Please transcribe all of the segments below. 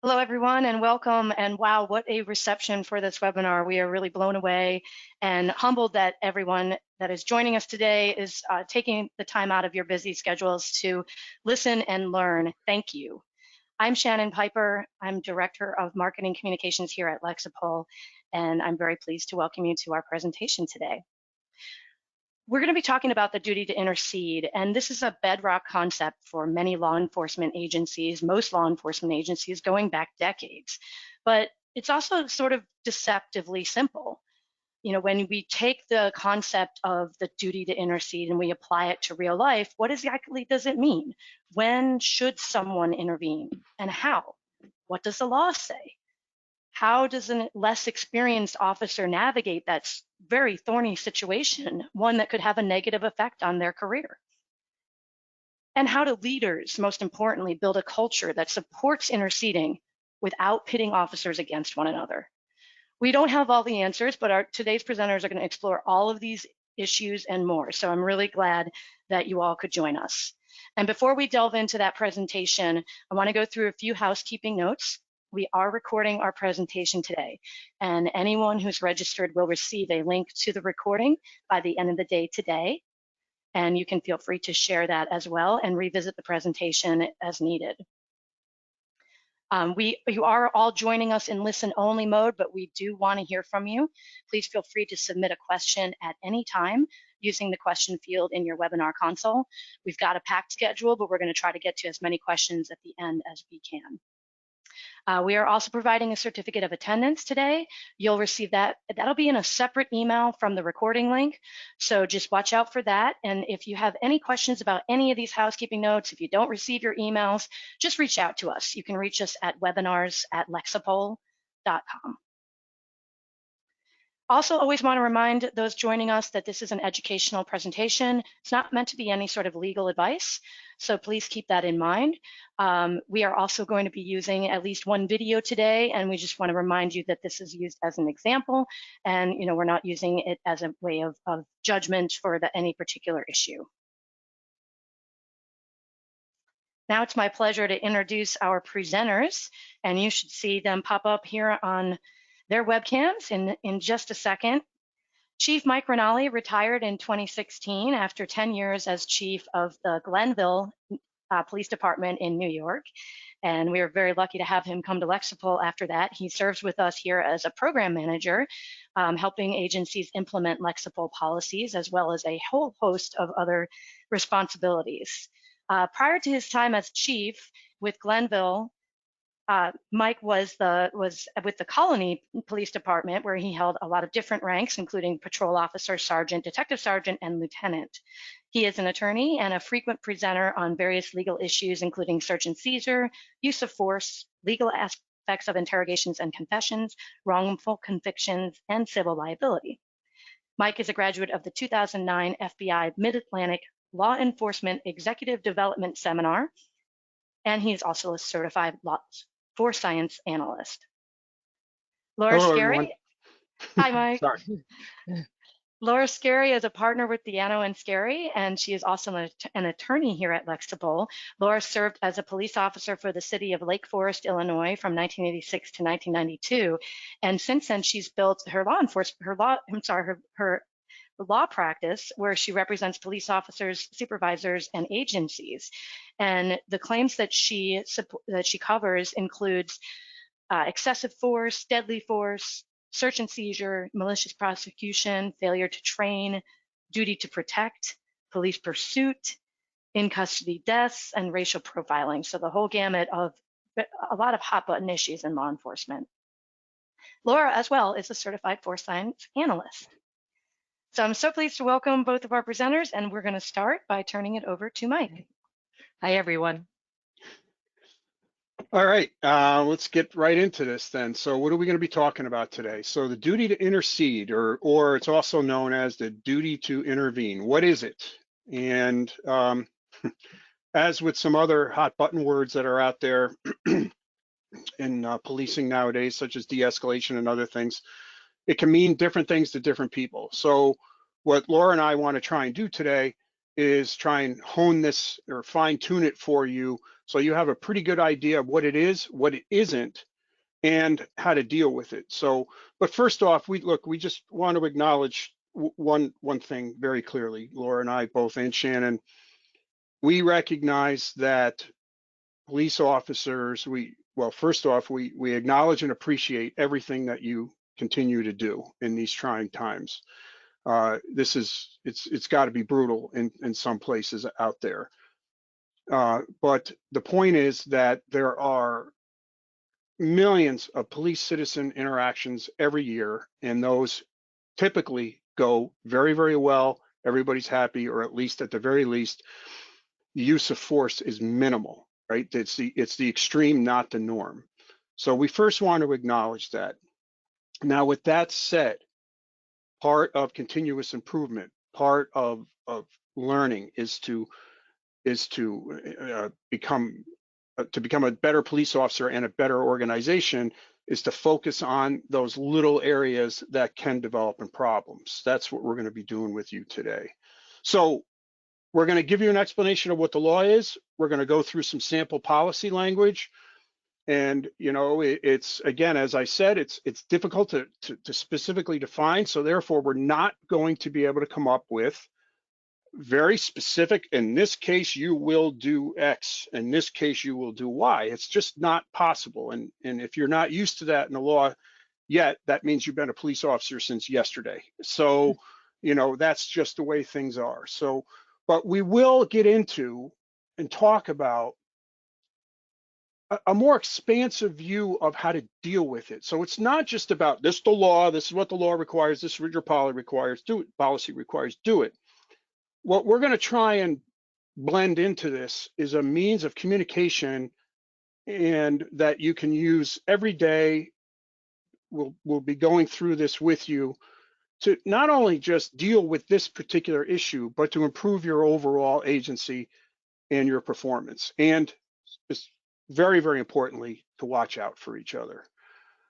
Hello, everyone, and welcome. And wow, what a reception for this webinar. We are really blown away and humbled that everyone that is joining us today is taking the time out of your busy schedules to listen and learn. Thank you. I'm Shannon Piper. I'm Director of Marketing Communications here at Lexipol, and I'm very pleased to welcome you to our presentation today. We're going to be talking about the duty to intercede, and this is a bedrock concept for many law enforcement agencies, most law enforcement agencies going back decades. But it's also sort of deceptively simple. You know, when we take the concept of the duty to intercede and we apply it to real life, what exactly does it mean? When should someone intervene and how? What does the law say? How does a less experienced officer navigate that very thorny situation, one that could have a negative effect on their career? And how do leaders, most importantly, build a culture that supports interceding without pitting officers against one another? We don't have all the answers, but today's presenters are going to explore all of these issues and more. So I'm really glad that you all could join us. And before we delve into that presentation, I want to go through a few housekeeping notes. We are recording our presentation today, and anyone who's registered will receive a link to the recording by the end of the day today. And you can feel free to share that as well and revisit the presentation as needed. You are all joining us in listen-only mode, but we do want to hear from you. Please feel free to submit a question at any time using the question field in your webinar console. We've got a packed schedule, but we're going to try to get to as many questions at the end as we can. We are also providing a certificate of attendance today. You'll receive that. That'll be in a separate email from the recording link. So just watch out for that. And if you have any questions about any of these housekeeping notes, if you don't receive your emails, just reach out to us. You can reach us at webinars@lexipol.com. Also, always want to remind those joining us that this is an educational presentation. It's not meant to be any sort of legal advice, so please keep that in mind. We are also going to be using at least one video today, and we just want to remind you that this is used as an example, and we're not using it as a way of judgment for any particular issue. Now it's my pleasure to introduce our presenters, and you should see them pop up here on their webcams in just a second. Chief Mike Rinaldi retired in 2016 after 10 years as chief of the Glenville Police Department in New York. And we are very lucky to have him come to Lexipol after that. He serves with us here as a program manager, helping agencies implement Lexipol policies, as well as a whole host of other responsibilities. Prior to his time as chief with Glenville, Mike was with the Colony Police Department, where he held a lot of different ranks, including patrol officer, sergeant, detective sergeant, and lieutenant. He is an attorney and a frequent presenter on various legal issues, including search and seizure, use of force, legal aspects of interrogations and confessions, wrongful convictions, and civil liability. Mike is a graduate of the 2009 FBI Mid-Atlantic Law Enforcement Executive Development Seminar, and he's also a certified law force science analyst. Laura Hello, Scarry. everyone. Hi, Mike. Sorry. Laura Scarry is a partner with Diano and Scarry, and she is also an attorney here at Lexipol. Laura served as a police officer for the city of Lake Forest, Illinois, from 1986 to 1992, and since then she's built her law practice, where she represents police officers, supervisors, and agencies. And the claims that she covers includes excessive force, deadly force, search and seizure, malicious prosecution, failure to train, duty to protect, police pursuit, in-custody deaths, and racial profiling. So the whole gamut of a lot of hot button issues in law enforcement. Laura, as well, is a certified force science analyst. So I'm so pleased to welcome both of our presenters, and we're going to start by turning it over to Mike. Hi, everyone. All right, let's get right into this then. So what are we going to be talking about today? So the duty to intercede, or it's also known as the duty to intervene. What is it? And as with some other hot button words that are out there in policing nowadays, such as de-escalation and other things, it can mean different things to different people. So what Laura and I want to try and do today is try and hone this or fine tune it for you so you have a pretty good idea of what it is, what it isn't, and how to deal with it. So, but first off, we just want to acknowledge one thing very clearly. Laura and I both, and Shannon, we recognize that police officers, well, first off, we acknowledge and appreciate everything that you continue to do in these trying times. It's got to be brutal in some places out there. But the point is that there are millions of police citizen interactions every year, and those typically go very, very well. Everybody's happy, or at least at the very least, the use of force is minimal, right? It's the extreme, not the norm. So we first want to acknowledge that. Now, with that said, part of continuous improvement, part of learning is to become a better police officer and a better organization, is to focus on those little areas that can develop in problems. That's what we're going to be doing with you today. So we're going to give you an explanation of what the law is. We're going to go through some sample policy language. And it's again, as I said, it's difficult to specifically define. So therefore, we're not going to be able to come up with very specific, in this case you will do X, in this case you will do Y. It's just not possible. And if you're not used to that in the law yet, that means you've been a police officer since yesterday. So, that's just the way things are. So, but we will get into and talk about a more expansive view of how to deal with it. So it's not just about this, the law, this is what the law requires, this is what your policy requires, do it. What we're going to try and blend into this is a means of communication and that you can use every day. We'll be going through this with you to not only just deal with this particular issue, but to improve your overall agency and your performance. And very, very importantly, to watch out for each other.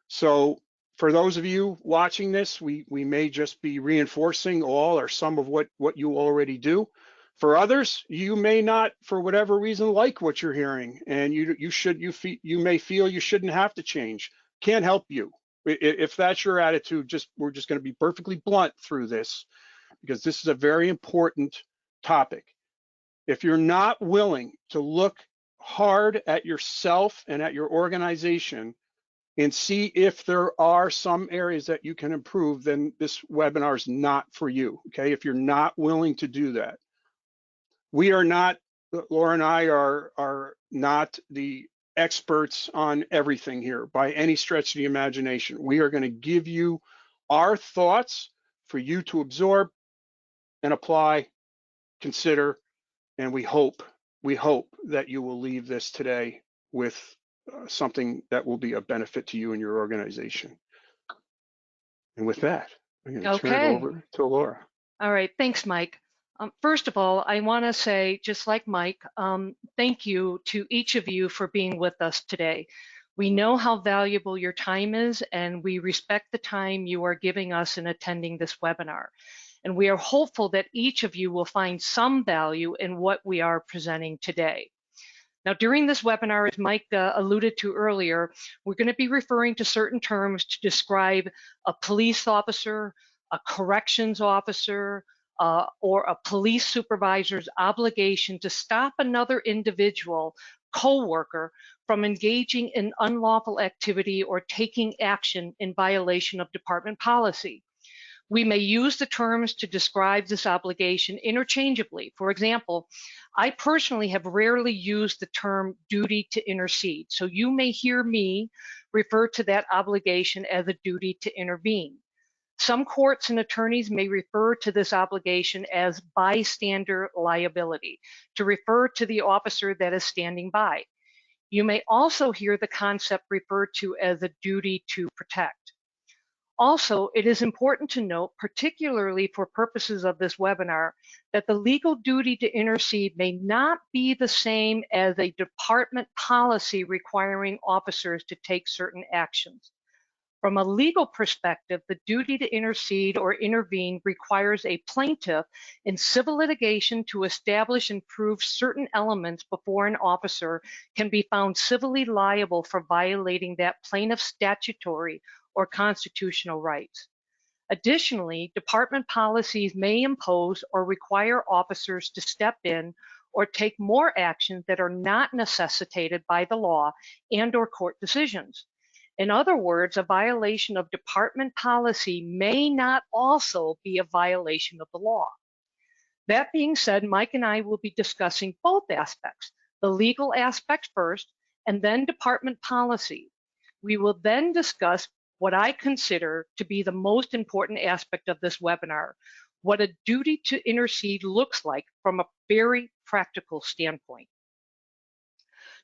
So for those of you watching this, we may just be reinforcing all or some of what you already do. For others, you may not, for whatever reason, like what you're hearing, and you may feel you shouldn't have to change. Can't help you. If that's your attitude, we're just going to be perfectly blunt through this, because this is a very important topic. If you're not willing to look hard at yourself and at your organization and see if there are some areas that you can improve, then this webinar is not for you, okay? If you're not willing to do that. We are not, Laura and I are not the experts on everything here by any stretch of the imagination. We are going to give you our thoughts for you to absorb and apply, consider, and we hope that you will leave this today with something that will be a benefit to you and your organization. And with that, I'm going to turn it over to Laura. All right, thanks, Mike. First of all, I want to say, just like Mike, thank you to each of you for being with us today. We know how valuable your time is, and we respect the time you are giving us in attending this webinar. And we are hopeful that each of you will find some value in what we are presenting today. Now, during this webinar, as Mike alluded to earlier, we're going to be referring to certain terms to describe a police officer, a corrections officer, or a police supervisor's obligation to stop another individual, co-worker, from engaging in unlawful activity or taking action in violation of department policy. We may use the terms to describe this obligation interchangeably. For example, I personally have rarely used the term duty to intercede, so you may hear me refer to that obligation as a duty to intervene. Some courts and attorneys may refer to this obligation as bystander liability, to refer to the officer that is standing by. You may also hear the concept referred to as a duty to protect. Also, it is important to note, particularly for purposes of this webinar, that the legal duty to intercede may not be the same as a department policy requiring officers to take certain actions. From a legal perspective, the duty to intercede or intervene requires a plaintiff in civil litigation to establish and prove certain elements before an officer can be found civilly liable for violating that plaintiff's statutory or constitutional rights. Additionally, department policies may impose or require officers to step in or take more actions that are not necessitated by the law and/or court decisions. In other words, a violation of department policy may not also be a violation of the law. That being said, Mike and I will be discussing both aspects, the legal aspect first, and then department policy. We will then discuss what I consider to be the most important aspect of this webinar, what a duty to intercede looks like from a very practical standpoint.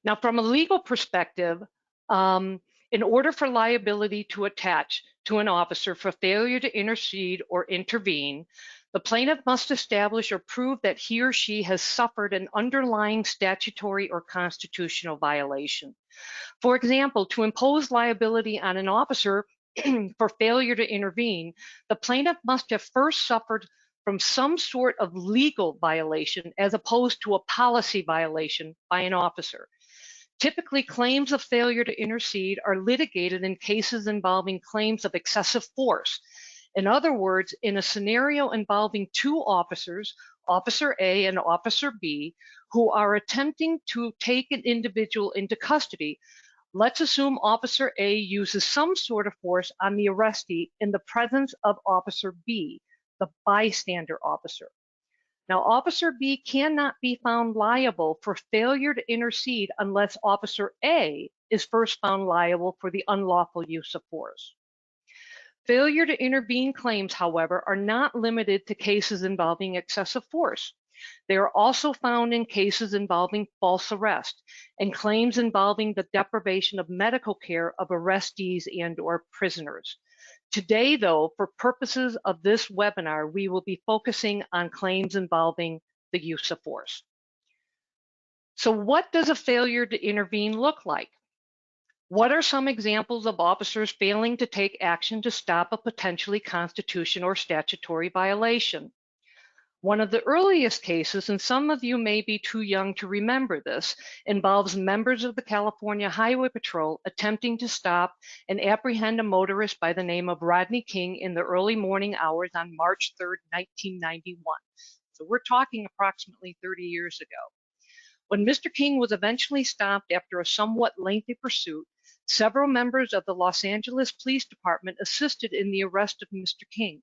Now, from a legal perspective, in order for liability to attach to an officer for failure to intercede or intervene, the plaintiff must establish or prove that he or she has suffered an underlying statutory or constitutional violation. For example, to impose liability on an officer for failure to intervene, the plaintiff must have first suffered from some sort of legal violation as opposed to a policy violation by an officer. Typically, claims of failure to intercede are litigated in cases involving claims of excessive force. In other words, in a scenario involving two officers, Officer A and Officer B, who are attempting to take an individual into custody, let's assume Officer A uses some sort of force on the arrestee in the presence of Officer B, the bystander officer. Now, Officer B cannot be found liable for failure to intercede unless Officer A is first found liable for the unlawful use of force. Failure to intervene claims, however, are not limited to cases involving excessive force. They are also found in cases involving false arrest and claims involving the deprivation of medical care of arrestees and/or prisoners. Today, though, for purposes of this webinar, we will be focusing on claims involving the use of force. So what does a failure to intervene look like? What are some examples of officers failing to take action to stop a potentially constitutional or statutory violation? One of the earliest cases, and some of you may be too young to remember this, involves members of the California Highway Patrol attempting to stop and apprehend a motorist by the name of Rodney King in the early morning hours on March 3rd, 1991. So we're talking approximately 30 years ago. When Mr. King was eventually stopped after a somewhat lengthy pursuit, several members of the Los Angeles Police Department assisted in the arrest of Mr. King.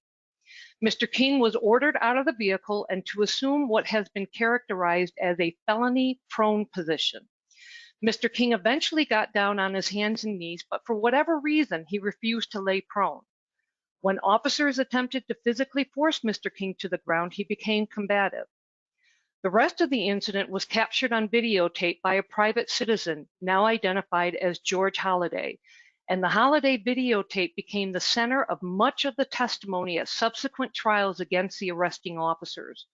Mr. King was ordered out of the vehicle and to assume what has been characterized as a felony prone position. Mr. King eventually got down on his hands and knees, but for whatever reason, he refused to lay prone. When officers attempted to physically force Mr. King to the ground, he became combative. The rest of the incident was captured on videotape by a private citizen, now identified as George Holliday, and the Holliday videotape became the center of much of the testimony at subsequent trials against the arresting officers.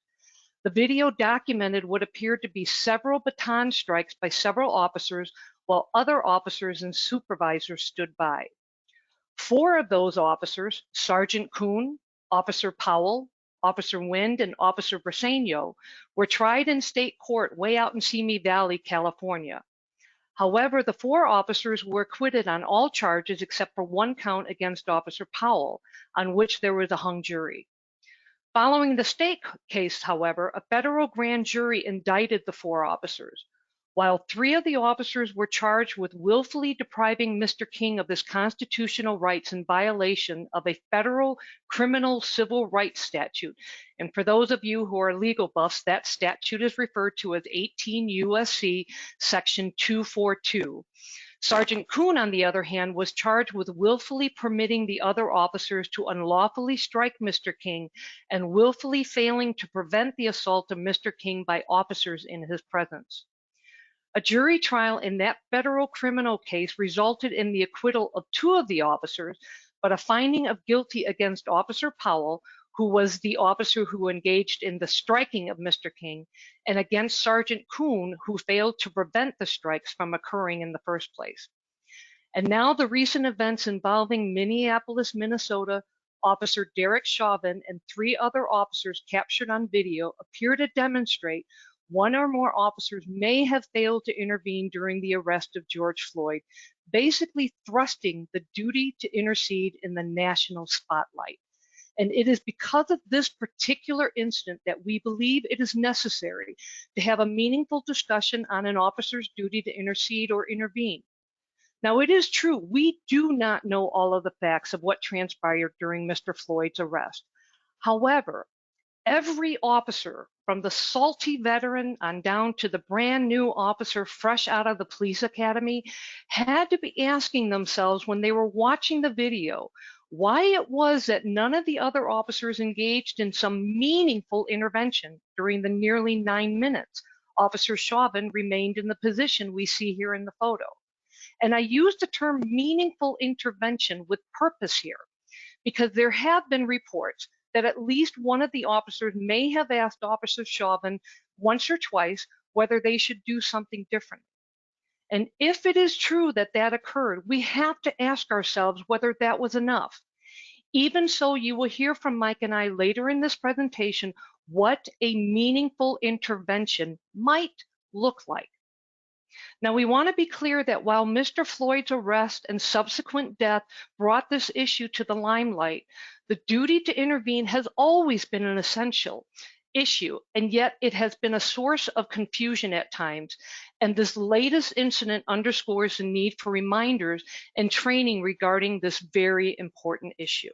The video documented what appeared to be several baton strikes by several officers while other officers and supervisors stood by. 4 of those officers, Sergeant Kuhn, Officer Powell, Officer Wind, and Officer Briseño, were tried in state court way out in Simi Valley, California. However, the 4 officers were acquitted on all charges except for one count against Officer Powell, on which there was a hung jury. Following the state case, however, a federal grand jury indicted the 4 officers. While 3 of the officers were charged with willfully depriving Mr. King of his constitutional rights in violation of a federal criminal civil rights statute. And for those of you who are legal buffs, that statute is referred to as 18 U.S.C. Section 242. Sergeant Kuhn, on the other hand, was charged with willfully permitting the other officers to unlawfully strike Mr. King and willfully failing to prevent the assault of Mr. King by officers in his presence. A jury trial in that federal criminal case resulted in the acquittal of 2 of the officers, but a finding of guilty against Officer Powell, who was the officer who engaged in the striking of Mr. King, and against Sergeant Kuhn, who failed to prevent the strikes from occurring in the first place. And now the recent events involving Minneapolis, Minnesota Officer Derek Chauvin and 3 other officers captured on video appear to demonstrate one or more officers may have failed to intervene during the arrest of George Floyd, basically thrusting the duty to intercede in the national spotlight. And it is because of this particular incident that we believe it is necessary to have a meaningful discussion on an officer's duty to intercede or intervene. Now, it is true, we do not know all of the facts of what transpired during Mr. Floyd's arrest. However, every officer, from the salty veteran on down to the brand new officer fresh out of the police academy, had to be asking themselves when they were watching the video why it was that none of the other officers engaged in some meaningful intervention during the nearly 9 minutes Officer Chauvin remained in the position we see here in the photo. And I use the term meaningful intervention with purpose here, because there have been reports that at least one of the officers may have asked Officer Chauvin once or twice whether they should do something different. And if it is true that that occurred, we have to ask ourselves whether that was enough. Even so, you will hear from Mike and I later in this presentation what a meaningful intervention might look like. Now, we want to be clear that while Mr. Floyd's arrest and subsequent death brought this issue to the limelight, the duty to intervene has always been an essential issue, and yet it has been a source of confusion at times. And this latest incident underscores the need for reminders and training regarding this very important issue.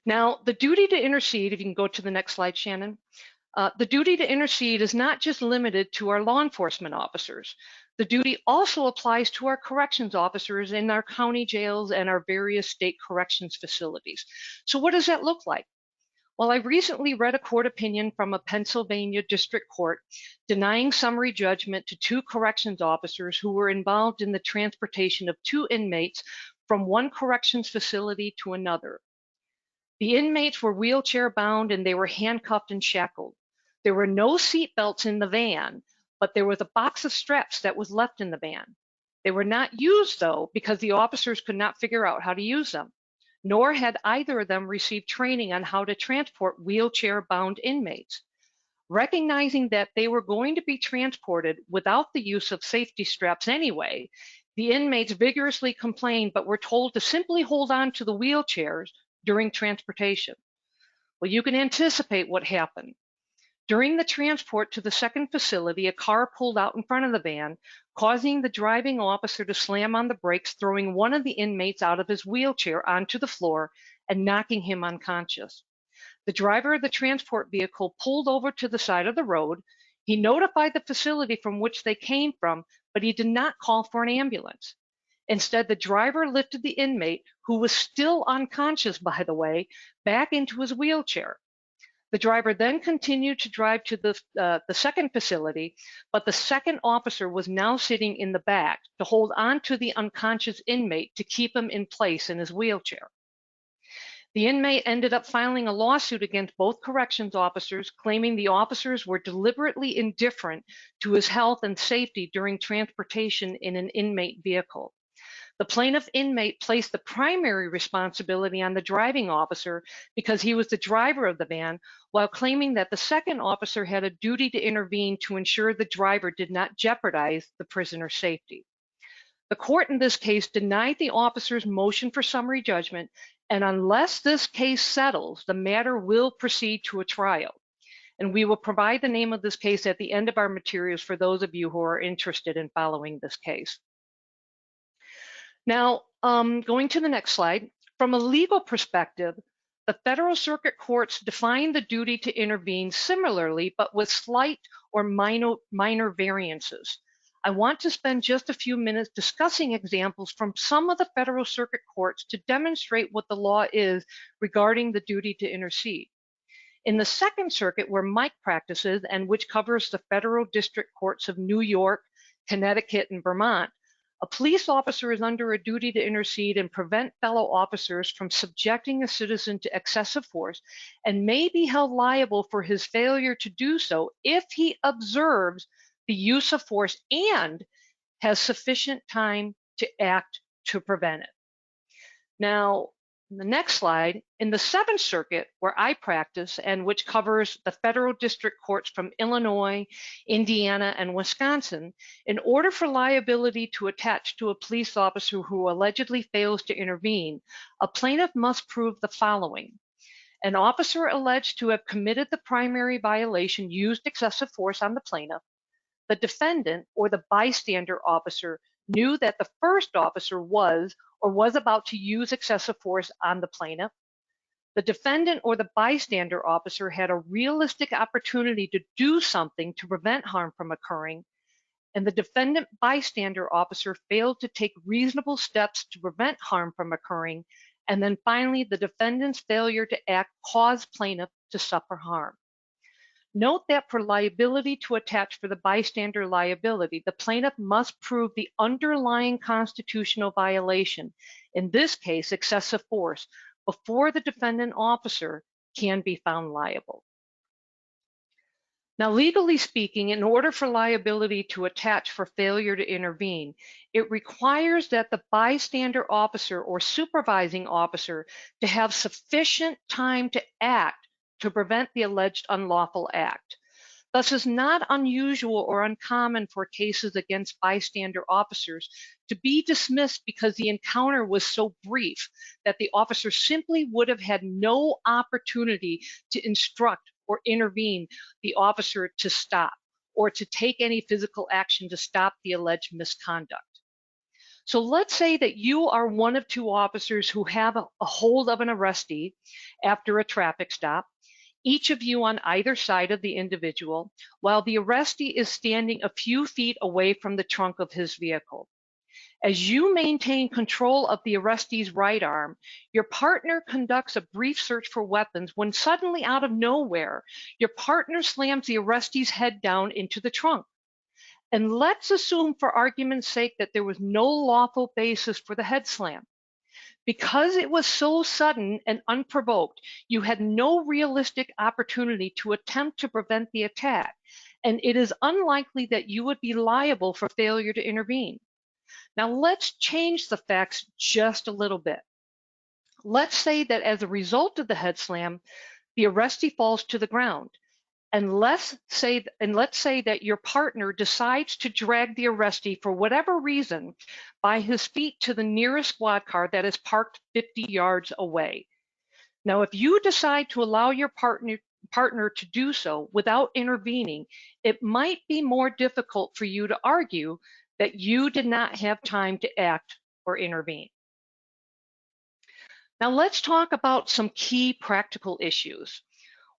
Now, the duty to intercede, if you can go to the next slide, Shannon. The duty to intercede is not just limited to our law enforcement officers. The duty also applies to our corrections officers in our county jails and our various state corrections facilities. So what does that look like? Well, I recently read a court opinion from a Pennsylvania district court denying summary judgment to 2 corrections officers who were involved in the transportation of 2 inmates from one corrections facility to another. The inmates were wheelchair bound and they were handcuffed and shackled. There were no seat belts in the van, but there was a box of straps that was left in the van. They were not used, though, because the officers could not figure out how to use them, nor had either of them received training on how to transport wheelchair-bound inmates. Recognizing that they were going to be transported without the use of safety straps anyway, the inmates vigorously complained but were told to simply hold on to the wheelchairs during transportation. Well, you can anticipate what happened. During the transport to the second facility, a car pulled out in front of the van, causing the driving officer to slam on the brakes, throwing one of the inmates out of his wheelchair onto the floor and knocking him unconscious. The driver of the transport vehicle pulled over to the side of the road. He notified the facility from which they came from, but he did not call for an ambulance. Instead, the driver lifted the inmate, who was still unconscious, by the way, back into his wheelchair. The driver then continued to drive to the second facility, but the second officer was now sitting in the back to hold on to the unconscious inmate to keep him in place in his wheelchair. The inmate ended up filing a lawsuit against both corrections officers, claiming the officers were deliberately indifferent to his health and safety during transportation in an inmate vehicle. The plaintiff inmate placed the primary responsibility on the driving officer because he was the driver of the van, while claiming that the second officer had a duty to intervene to ensure the driver did not jeopardize the prisoner's safety. The court in this case denied the officer's motion for summary judgment, and unless this case settles, the matter will proceed to a trial. And we will provide the name of this case at the end of our materials for those of you who are interested in following this case. Now, going to the next slide, from a legal perspective, the Federal Circuit courts define the duty to intervene similarly, but with slight or minor variances. I want to spend just a few minutes discussing examples from some of the Federal Circuit courts to demonstrate what the law is regarding the duty to intercede. In the Second Circuit, where Mike practices and which covers the federal district courts of New York, Connecticut, and Vermont, a police officer is under a duty to intercede and prevent fellow officers from subjecting a citizen to excessive force and may be held liable for his failure to do so if he observes the use of force and has sufficient time to act to prevent it. Now, the next slide, in the Seventh Circuit, where I practice and which covers the federal district courts from Illinois, Indiana, and Wisconsin, in order for liability to attach to a police officer who allegedly fails to intervene, a plaintiff must prove the following. An officer alleged to have committed the primary violation used excessive force on the plaintiff. The defendant or the bystander officer knew that the first officer was or was about to use excessive force on the plaintiff. The defendant or the bystander officer had a realistic opportunity to do something to prevent harm from occurring, and the defendant bystander officer failed to take reasonable steps to prevent harm from occurring, and then finally the defendant's failure to act caused plaintiff to suffer harm. Note that for liability to attach for the bystander liability, the plaintiff must prove the underlying constitutional violation, in this case excessive force, before the defendant officer can be found liable. Now, legally speaking, in order for liability to attach for failure to intervene, it requires that the bystander officer or supervising officer to have sufficient time to act to prevent the alleged unlawful act. Thus, it's not unusual or uncommon for cases against bystander officers to be dismissed because the encounter was so brief that the officer simply would have had no opportunity to instruct or intervene the officer to stop or to take any physical action to stop the alleged misconduct. So let's say that you are one of two officers who have a hold of an arrestee after a traffic stop, each of you on either side of the individual, while the arrestee is standing a few feet away from the trunk of his vehicle. As you maintain control of the arrestee's right arm, your partner conducts a brief search for weapons when suddenly out of nowhere, your partner slams the arrestee's head down into the trunk. And let's assume for argument's sake that there was no lawful basis for the head slam. Because it was so sudden and unprovoked, you had no realistic opportunity to attempt to prevent the attack, and it is unlikely that you would be liable for failure to intervene. Now let's change the facts just a little bit. Let's say that as a result of the head slam, the arrestee falls to the ground. And let's say that your partner decides to drag the arrestee for whatever reason by his feet to the nearest squad car that is parked 50 yards away. Now, if you decide to allow your partner to do so without intervening, it might be more difficult for you to argue that you did not have time to act or intervene. Now, let's talk about some key practical issues.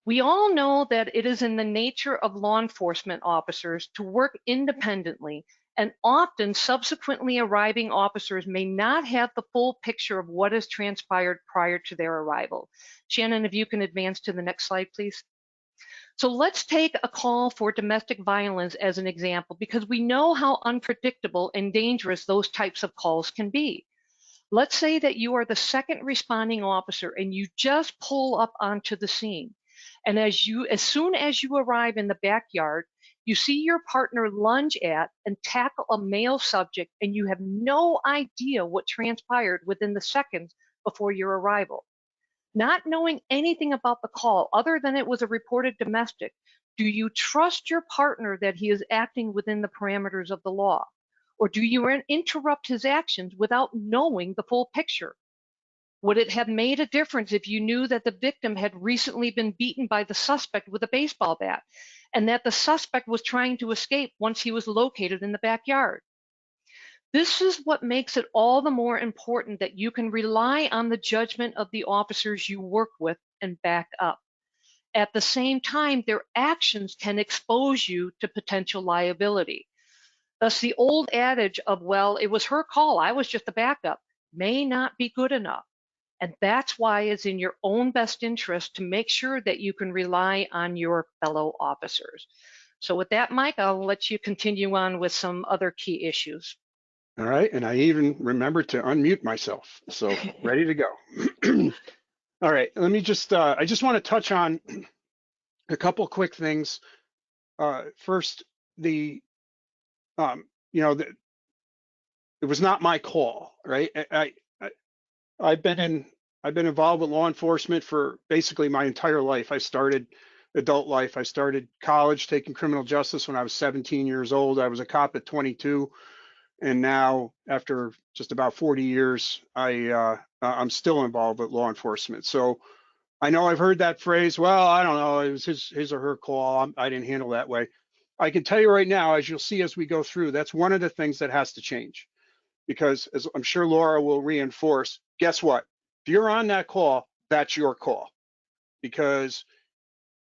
We all know that it is in the nature of law enforcement officers to work independently, and often subsequently arriving officers may not have the full picture of what has transpired prior to their arrival. Shannon, if you can advance to the next slide, please. So let's take a call for domestic violence as an example, because we know how unpredictable and dangerous those types of calls can be. Let's say that you are the second responding officer and you just pull up onto the scene. And as soon as you arrive in the backyard, you see your partner lunge at and tackle a male subject, and you have no idea what transpired within the seconds before your arrival. Not knowing anything about the call other than it was a reported domestic, do you trust your partner that he is acting within the parameters of the law? Or do you interrupt his actions without knowing the full picture? Would it have made a difference if you knew that the victim had recently been beaten by the suspect with a baseball bat and that the suspect was trying to escape once he was located in the backyard? This is what makes it all the more important that you can rely on the judgment of the officers you work with and back up. At the same time, their actions can expose you to potential liability. Thus, the old adage of, well, it was her call, I was just the backup, may not be good enough. And that's why it's in your own best interest to make sure that you can rely on your fellow officers. So with that, Mike, I'll let you continue on with some other key issues. All right, and I even remembered to unmute myself, so ready to go. All right, let me just, I just want to touch on a couple quick things. First, it was not my call, right? I've been involved with law enforcement for basically my entire life. I started adult life. I started college taking criminal justice when I was 17 years old. I was a cop at 22, and now after just about 40 years, I'm still involved with law enforcement. So I know I've heard that phrase. Well, I don't know. It was his or her call. I didn't handle that way. I can tell you right now, as you'll see as we go through, that's one of the things that has to change, because as I'm sure Laura will reinforce, guess what? If you're on that call, that's your call, because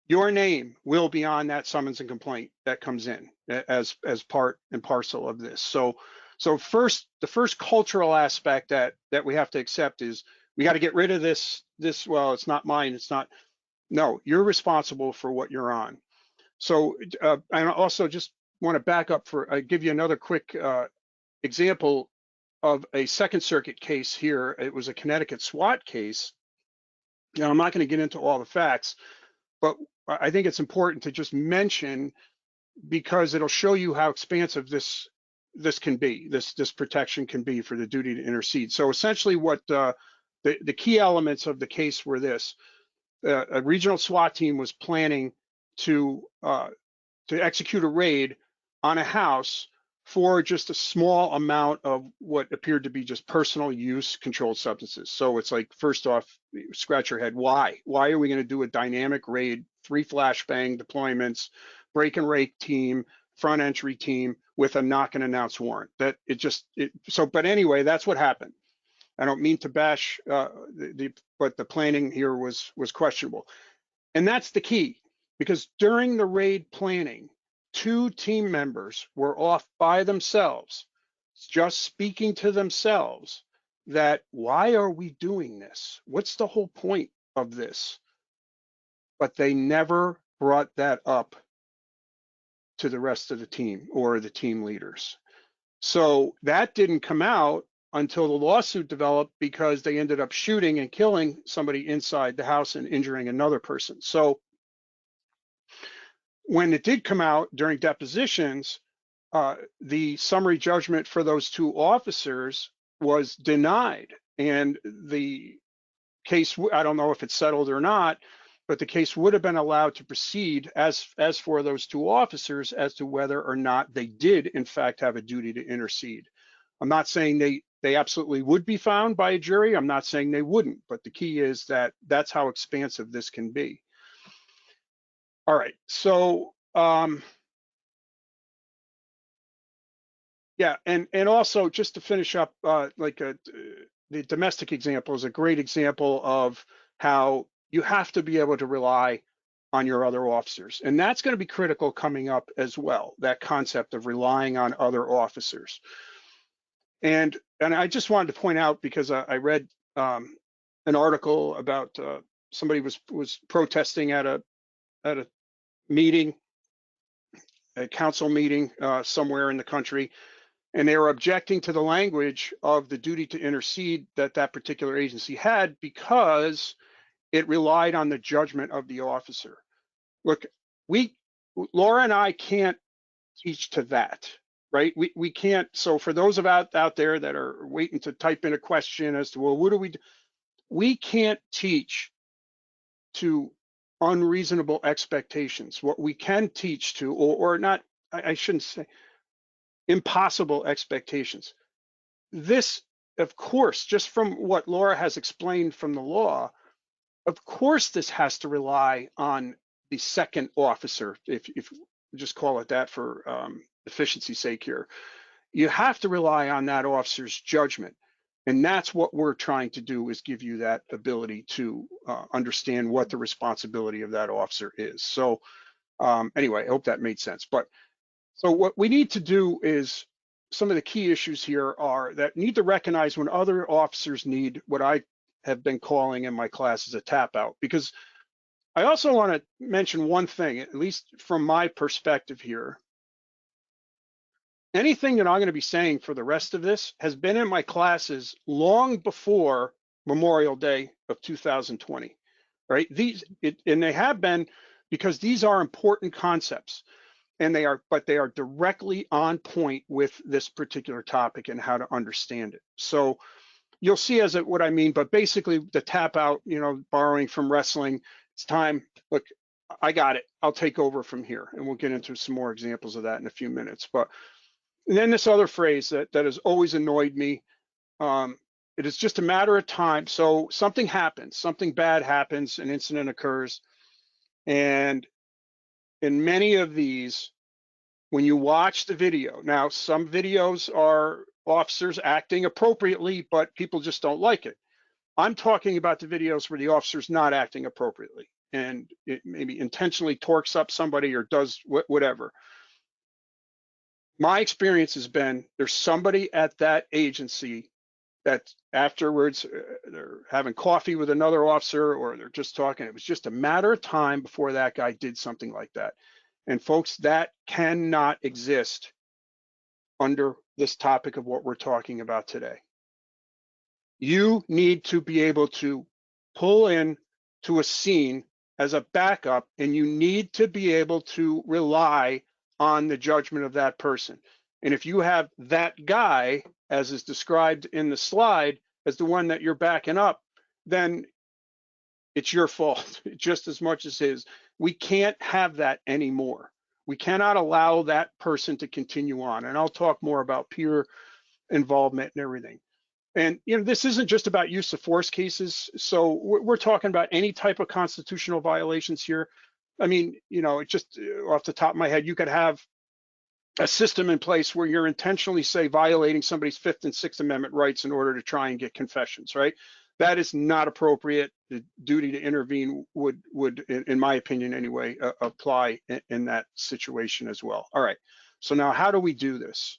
your name will be on that summons and complaint that comes in as part and parcel of this. So first, the first cultural aspect that we have to accept is we got to get rid of this, well, it's not mine, it's not, no, you're responsible for what you're on. So I also just want to back up for, give you another quick example of a Second Circuit case here. It was a Connecticut SWAT case. Now, I'm not going to get into all the facts, but I think it's important to just mention, because it'll show you how expansive this can be, this protection can be for the duty to intercede. So essentially what the key elements of the case were this: a regional SWAT team was planning to execute a raid on a house for just a small amount of what appeared to be just personal use controlled substances. So it's like, first off, scratch your head. Why are we going to do a dynamic raid, 3 flashbang deployments, break and rake team, front entry team with a knock and announce warrant? But anyway, that's what happened. I don't mean to bash but the planning here was questionable. And that's the key, because during the raid planning, 2 team members were off by themselves, just speaking to themselves that, why are we doing this? What's the whole point of this? But they never brought that up to the rest of the team or the team leaders. So that didn't come out until the lawsuit developed, because they ended up shooting and killing somebody inside the house and injuring another person. So when it did come out during depositions, the summary judgment for those 2 officers was denied, and the case, I don't know if it's settled or not, but the case would have been allowed to proceed as for those 2 officers as to whether or not they did in fact have a duty to intercede. I'm not saying they absolutely would be found by a jury. I'm not saying they wouldn't, but the key is that that's how expansive this can be. All right, so yeah, and also just to finish up, the domestic example is a great example of how you have to be able to rely on your other officers, and that's going to be critical coming up as well. That concept of relying on other officers, and I just wanted to point out, because I read an article about somebody was protesting at a meeting, a council meeting somewhere in the country, and they were objecting to the language of the duty to intercede that particular agency had, because it relied on the judgment of the officer. Look, Laura and I can't teach to that, right? We can't. So for those out there that are waiting to type in a question as to, well, what do we do? We can't teach to unreasonable expectations. What we can teach to, or not, I shouldn't say, impossible expectations. This, of course, just from what Laura has explained from the law, of course this has to rely on the second officer, if just call it that for efficiency's sake here. You have to rely on that officer's judgment. And that's what we're trying to do, is give you that ability to understand what the responsibility of that officer is. So anyway, I hope that made sense. But so what we need to do is, some of the key issues here are that need to recognize when other officers need what I have been calling in my classes a tap out. Because I also want to mention one thing, at least from my perspective here. Anything that I'm going to be saying for the rest of this has been in my classes long before Memorial Day of 2020, right? And they have been, because these are important concepts. and but they are directly on point with this particular topic and how to understand it. So you'll see what I mean, but basically the tap out, borrowing from wrestling, it's time. Look, I got it. I'll take over from here, and we'll get into some more examples of that in a few minutes. But and then this other phrase that has always annoyed me, it is just a matter of time. So something happens, something bad happens, an incident occurs, and in many of these, when you watch the video, now some videos are officers acting appropriately, but people just don't like it. I'm talking about the videos where the officer's not acting appropriately and it maybe intentionally torques up somebody or does whatever. My experience has been there's somebody at that agency that afterwards they're having coffee with another officer or they're just talking. It was just a matter of time before that guy did something like that. And folks, that cannot exist under this topic of what we're talking about today. You need to be able to pull in to a scene as a backup, and you need to be able to rely on the judgment of that person. And if you have that guy, as is described in the slide, as the one that you're backing up, then it's your fault just as much as his. We can't have that anymore. We cannot allow that person to continue on. And I'll talk more about peer involvement and everything. And this isn't just about use of force cases. So we're talking about any type of constitutional violations here. I mean, it just off the top of my head, you could have a system in place where you're intentionally, say, violating somebody's Fifth and Sixth Amendment rights in order to try and get confessions, right? That is not appropriate. The duty to intervene would, in my opinion anyway, apply in that situation as well. All right, so now how do we do this?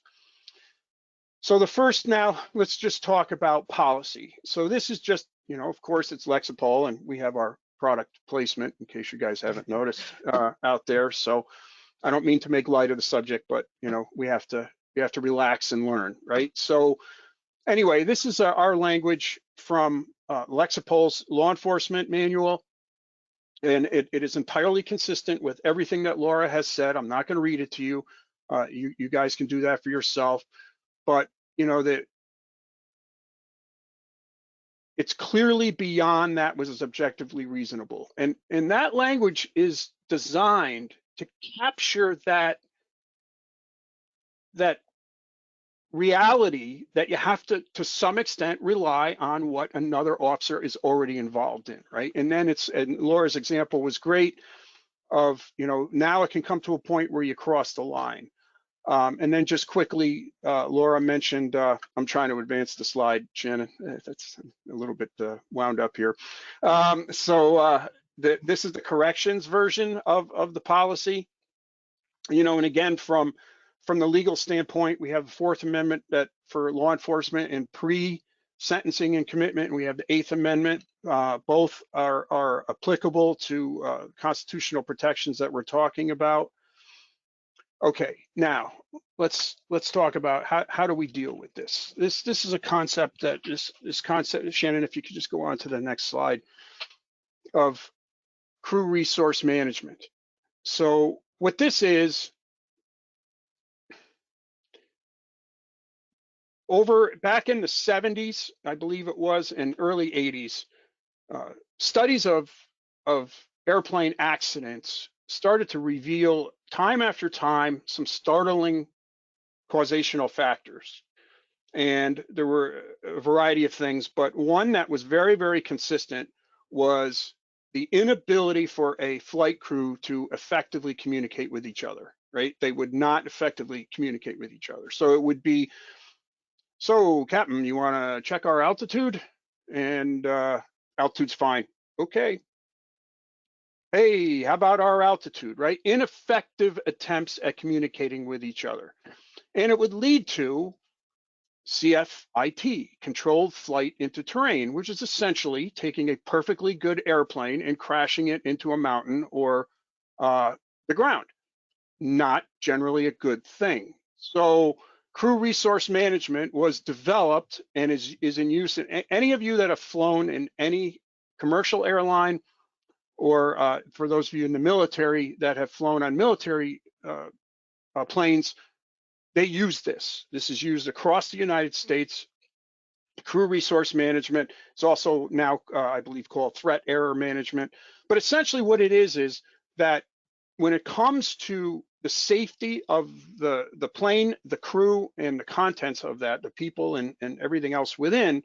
So the first, now let's just talk about policy. So this is just, of course it's Lexipol, and we have our product placement in case you guys haven't noticed out there. So I don't mean to make light of the subject, but we have to relax and learn, right? So anyway, this is our language from Lexipol's law enforcement manual, and it is entirely consistent with everything that Laura has said. I'm not going to read it to you. You guys can do that for yourself. But that it's clearly beyond that was objectively reasonable, and that language is designed to capture that reality that you have to some extent rely on what another officer is already involved in, right? And then and Laura's example was great of now it can come to a point where you cross the line. And then just quickly, Laura mentioned, I'm trying to advance the slide, Shannon. That's a little bit wound up here. This is the corrections version of the policy. And again, from the legal standpoint, we have the Fourth Amendment that for law enforcement and pre-sentencing and commitment, and we have the Eighth Amendment. Both are applicable to constitutional protections that we're talking about. Okay, now let's talk about how do we deal with this. This is a concept that this concept, Shannon, if you could just go on to the next slide, of crew resource management. So what this is, back in the 70s, I believe it was, and early 80s, studies of airplane accidents started to reveal time after time some startling causational factors. And there were a variety of things, but one that was very, very consistent was the inability for a flight crew to effectively communicate with each other, right? They would not effectively communicate with each other. So it would be, so Captain, you want to check our altitude? And altitude's fine. Okay. Hey, how about our altitude, right? Ineffective attempts at communicating with each other. And it would lead to CFIT, controlled flight into terrain, which is essentially taking a perfectly good airplane and crashing it into a mountain or the ground. Not generally a good thing. So crew resource management was developed and is in use. Any of you that have flown in any commercial airline, or for those of you in the military that have flown on military planes, they use this. This is used across the United States. Crew resource management. It's also now, I believe, called threat error management. But essentially what it is that when it comes to the safety of the plane, the crew, and the contents of that, the people and everything else within,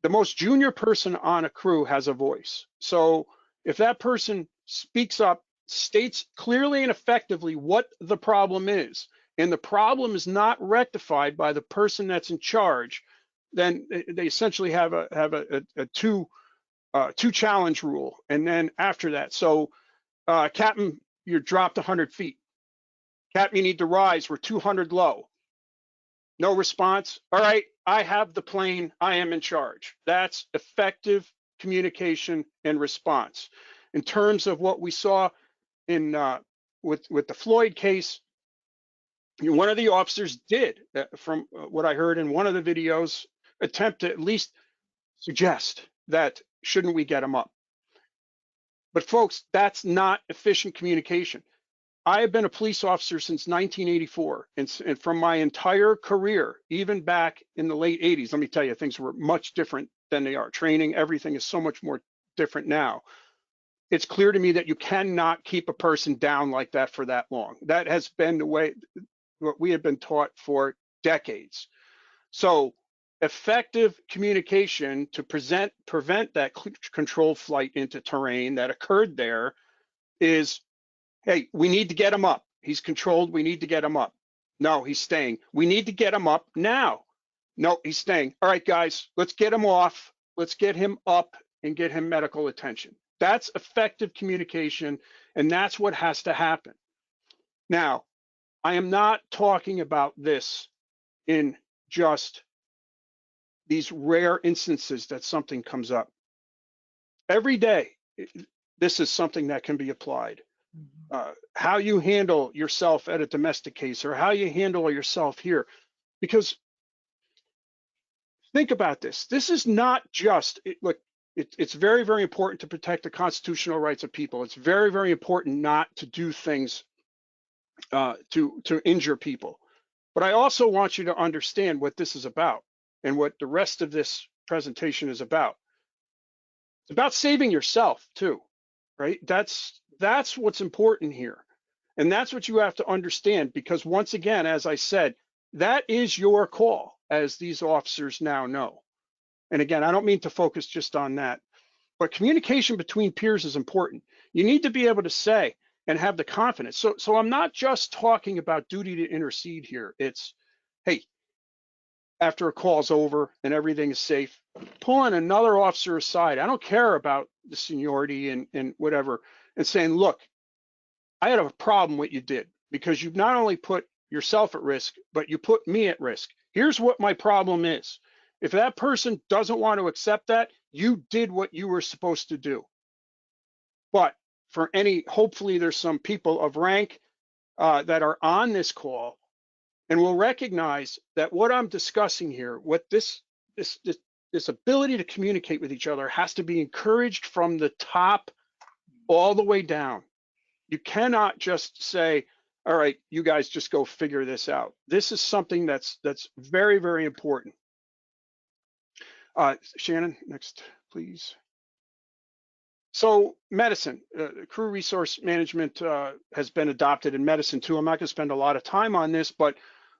the most junior person on a crew has a voice. So if that person speaks up, states clearly and effectively what the problem is, and the problem is not rectified by the person that's in charge, then they essentially have a two challenge rule. And then after that, so Captain, you're dropped 100 feet. Captain, you need to rise. We're 200 low. No response. All right, I have the plane. I am in charge. That's effective communication and response. In terms of what we saw in with the Floyd case, one of the officers did, from what I heard in one of the videos, attempt to at least suggest that shouldn't we get him up? But folks, that's not efficient communication. I have been a police officer since 1984, and from my entire career, even back in the late 80s, let me tell you, things were much different than they are. Training, everything is so much more different now. It's clear to me that you cannot keep a person down like that for that long. That has been the way what we have been taught for decades. So effective communication to prevent that controlled flight into terrain that occurred there is, hey, we need to get him up. He's controlled. We need to get him up. No, he's staying. We need to get him up now. No, he's staying. All right, guys, let's get him off. Let's get him up and get him medical attention. That's effective communication, and that's what has to happen. Now, I am not talking about this in just these rare instances that something comes up. Every day, this is something that can be applied. How you handle yourself at a domestic case, or how you handle yourself here. Because think about this. This is not just, look, it's very, very important to protect the constitutional rights of people. It's very, very important not to do things to injure people. But I also want you to understand what this is about and what the rest of this presentation is about. It's about saving yourself too, right? That's what's important here. And that's what you have to understand, because once again, as I said, that is your call, as these officers now know. And again, I don't mean to focus just on that, but communication between peers is important. You need to be able to say and have the confidence. So I'm not just talking about duty to intercede here. It's, hey, after a call's over and everything is safe, pulling another officer aside. I don't care about the seniority and whatever, and saying, look, I had a problem with what you did, because you've not only put yourself at risk, but you put me at risk. Here's what my problem is. If that person doesn't want to accept that, you did what you were supposed to do. But for hopefully there's some people of rank that are on this call and will recognize that what I'm discussing here, what this ability to communicate with each other, has to be encouraged from the top all the way down. You cannot just say, all right, you guys just go figure this out. This is something that's very, very important. Shannon, next, please. So medicine, crew resource management has been adopted in medicine too. I'm not going to spend a lot of time on this, but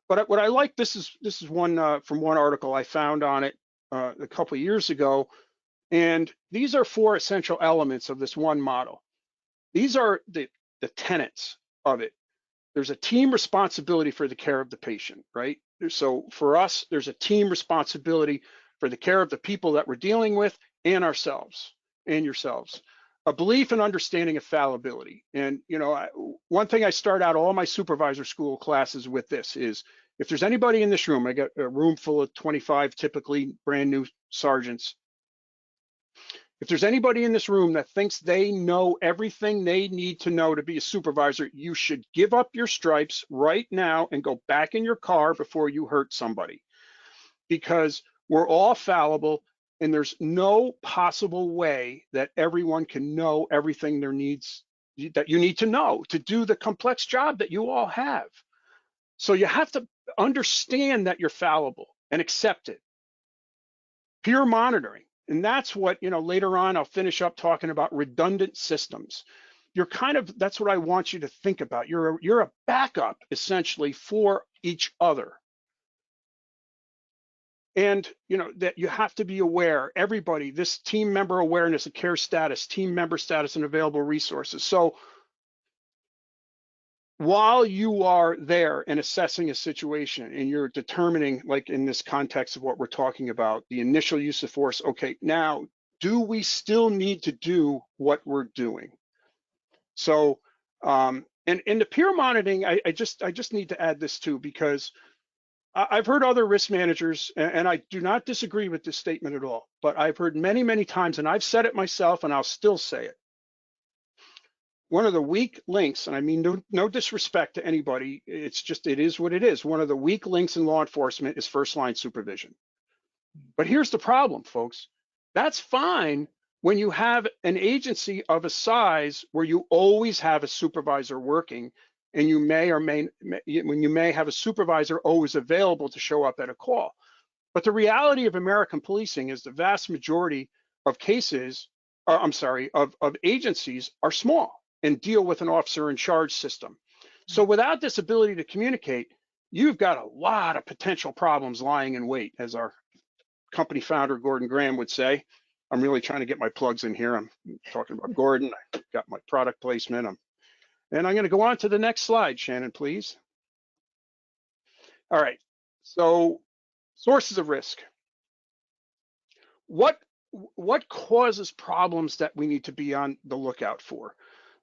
what I like, this is one from one article I found on it a couple of years ago, and these are 4 essential elements of this one model. These are the tenets of it. There's a team responsibility for the care of the patient, right? So for us, there's a team responsibility for the care of the people that we're dealing with and ourselves and yourselves. A belief and understanding of fallibility. And one thing I start out all my supervisor school classes with this is, if there's anybody in this room, I got a room full of 25 typically brand new sergeants. If there's anybody in this room that thinks they know everything they need to know to be a supervisor, you should give up your stripes right now and go back in your car before you hurt somebody, because we're all fallible and there's no possible way that everyone can know everything that you need to know to do the complex job that you all have. So you have to understand that you're fallible and accept it. Peer monitoring. And that's what, later on I'll finish up talking about redundant systems. That's what I want you to think about. You're a backup essentially for each other. And that you have to be aware, everybody, this team member awareness, a care status, team member status, and available resources. So while you are there and assessing a situation and you're determining, like in this context of what we're talking about, the initial use of force, okay, now, do we still need to do what we're doing? So, and the peer monitoring, I just need to add this too, because I've heard other risk managers, and I do not disagree with this statement at all, but I've heard many, many times, and I've said it myself, and I'll still say it. One of the weak links, and I mean no disrespect to anybody, it is what it is. One of the weak links in law enforcement is first line supervision. But here's the problem, folks. That's fine when you have an agency of a size where you always have a supervisor working, and you may have a supervisor always available to show up at a call. But the reality of American policing is the vast majority of cases, of agencies are small and deal with an officer in charge system. So without this ability to communicate, you've got a lot of potential problems lying in wait, as our company founder, Gordon Graham, would say. I'm really trying to get my plugs in here. I'm talking about Gordon. I got my product placement. And I'm going to go on to the next slide, Shannon, please. All right. So sources of risk. What causes problems that we need to be on the lookout for?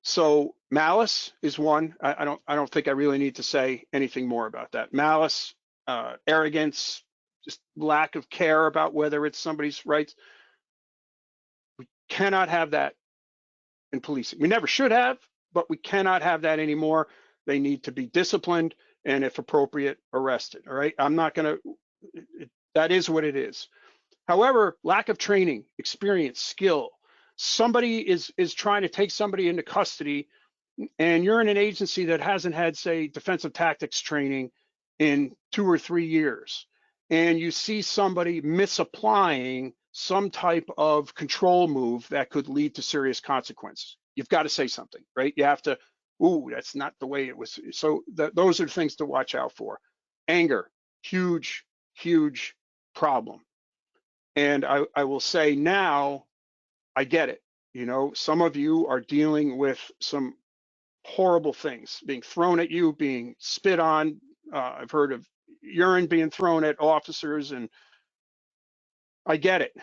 So malice is one. I don't think I really need to say anything more about that. Malice, arrogance, just lack of care about whether it's somebody's rights. We cannot have that in policing. We never should have, but we cannot have that anymore. They need to be disciplined and, if appropriate, arrested. All right. I'm not going to, that is what it is. However, lack of training, experience, skill. Somebody is trying to take somebody into custody, and you're in an agency that hasn't had, say, defensive tactics training in 2 or 3 years, and you see somebody misapplying some type of control move that could lead to serious consequences. You've got to say something, right? You have to, ooh, that's not the way it was. So those are things to watch out for. Anger, huge, huge problem. And I will say now, I get it. Some of you are dealing with some horrible things being thrown at you, being spit on. I've heard of urine being thrown at officers, and I get it.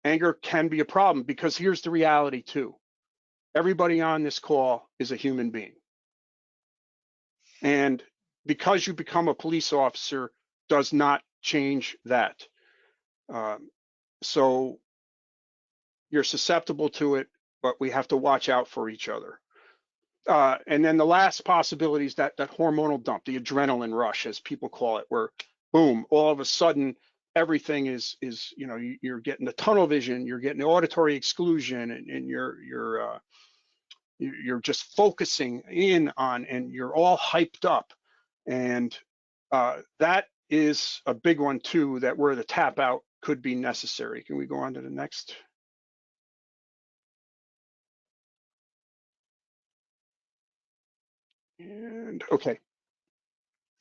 Anger can be a problem, because here's the reality too. Everybody on this call is a human being. And because you become a police officer does not change that. So you're susceptible to it, but we have to watch out for each other. And then the last possibility is that hormonal dump, the adrenaline rush, as people call it, where boom, all of a sudden everything is you're getting the tunnel vision, you're getting the auditory exclusion, and you're just focusing in on, and you're all hyped up. And that is a big one too, that where the tap out could be necessary. Can we go on to the next? And okay.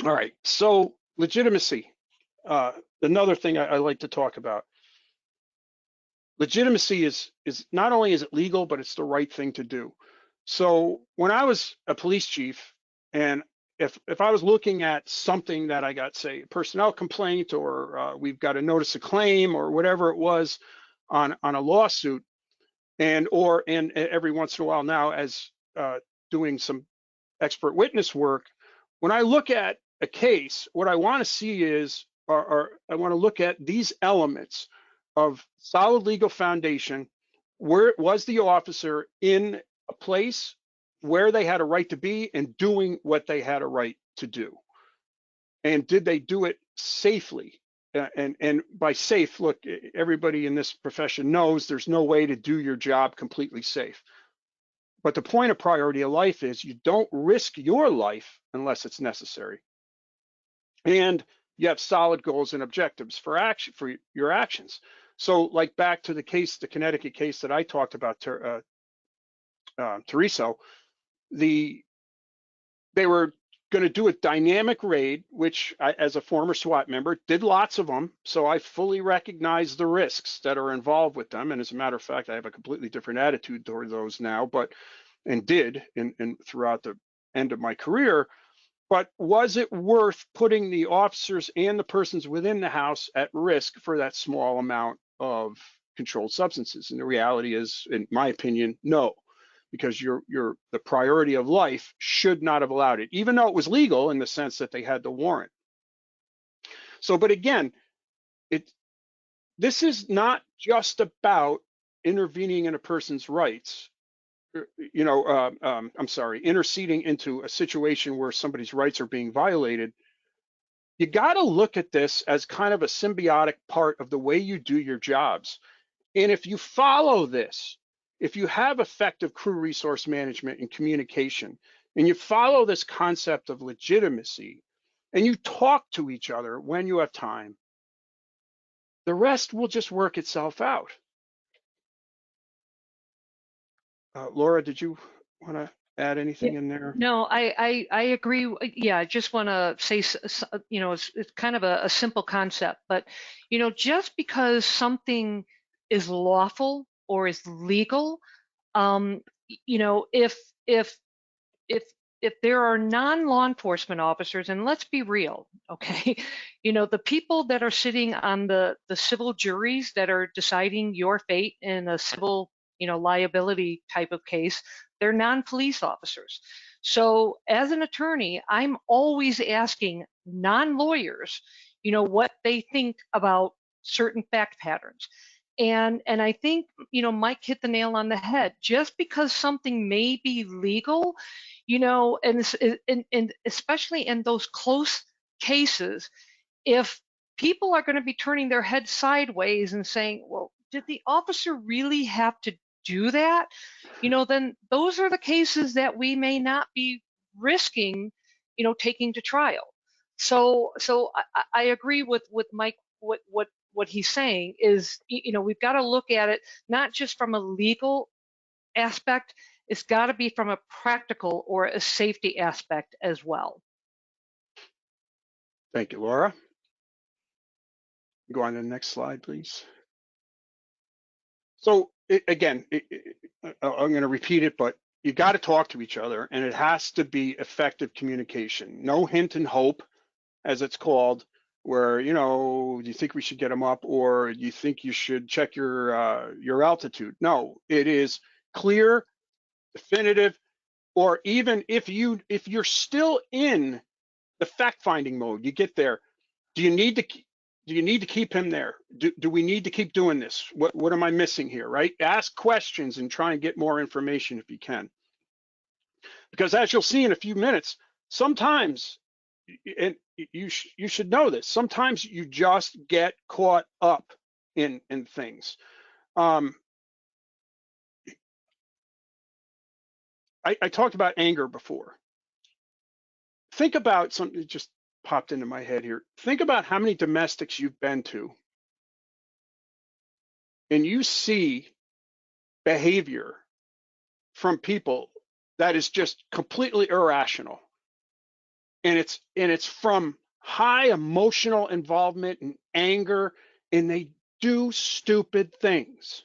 All right. So legitimacy, another thing I like to talk about. Legitimacy is not only is it legal, but it's the right thing to do. So when I was a police chief, and if I was looking at something that I got, say, a personnel complaint, or we've got a notice of claim, or whatever it was on a lawsuit, and every once in a while now, as doing some expert witness work, when I look at a case, what I want to see is, or I want to look at these elements of solid legal foundation. Where was the officer in a place where they had a right to be and doing what they had a right to do? And did they do it safely? And by safe, look, everybody in this profession knows there's no way to do your job completely safe. But the point of priority of life is you don't risk your life unless it's necessary. And you have solid goals and objectives for action, for your actions. So like back to the case, the Connecticut case that I talked about, Teresa, they were going to do a dynamic raid, which I, as a former SWAT member, did lots of them. So I fully recognize the risks that are involved with them. And as a matter of fact, I have a completely different attitude toward those now, and did throughout the end of my career. But was it worth putting the officers and the persons within the house at risk for that small amount of controlled substances? And the reality is, in my opinion, no, because the priority of life should not have allowed it, even though it was legal in the sense that they had the warrant. So, but again, this is not just about intervening in a person's rights. I'm sorry, interceding into a situation where somebody's rights are being violated. You got to look at this as kind of a symbiotic part of the way you do your jobs. And if you follow this, if you have effective crew resource management and communication, and you follow this concept of legitimacy, and you talk to each other when you have time, the rest will just work itself out. Laura, did you want to add anything in there? No, I agree. Yeah, I just want to say, it's kind of a simple concept, but, just because something is lawful or is legal, if there are non-law enforcement officers, and let's be real, okay, the people that are sitting on the civil juries that are deciding your fate in a civil, liability type of case, they're non-police officers. So as an attorney, I'm always asking non-lawyers, what they think about certain fact patterns. And I think, Mike hit the nail on the head. Just because something may be legal, and especially in those close cases, if people are going to be turning their heads sideways and saying, well, did the officer really have to do that? Then those are the cases that we may not be risking, taking to trial. So I agree with Mike, what he's saying is, we've got to look at it not just from a legal aspect, it's got to be from a practical or a safety aspect as well. Thank you, Laura. Go on to the next slide, please. So again, I'm going to repeat it, but you got to talk to each other, and it has to be effective communication. No hint and hope, as it's called, where, do you think we should get them up, or you think you should check your altitude? No, it is clear, definitive, or even if you're still in the fact-finding mode, you get there. Do you need to keep him there? Do we need to keep doing this? What am I missing here, right? Ask questions and try and get more information if you can. Because as you'll see in a few minutes, sometimes, and you should know this, sometimes you just get caught up in things. I talked about anger before. Think about something that just popped into my head here. Think about how many domestics you've been to, and you see behavior from people that is just completely irrational. And it's from high emotional involvement and anger, and they do stupid things.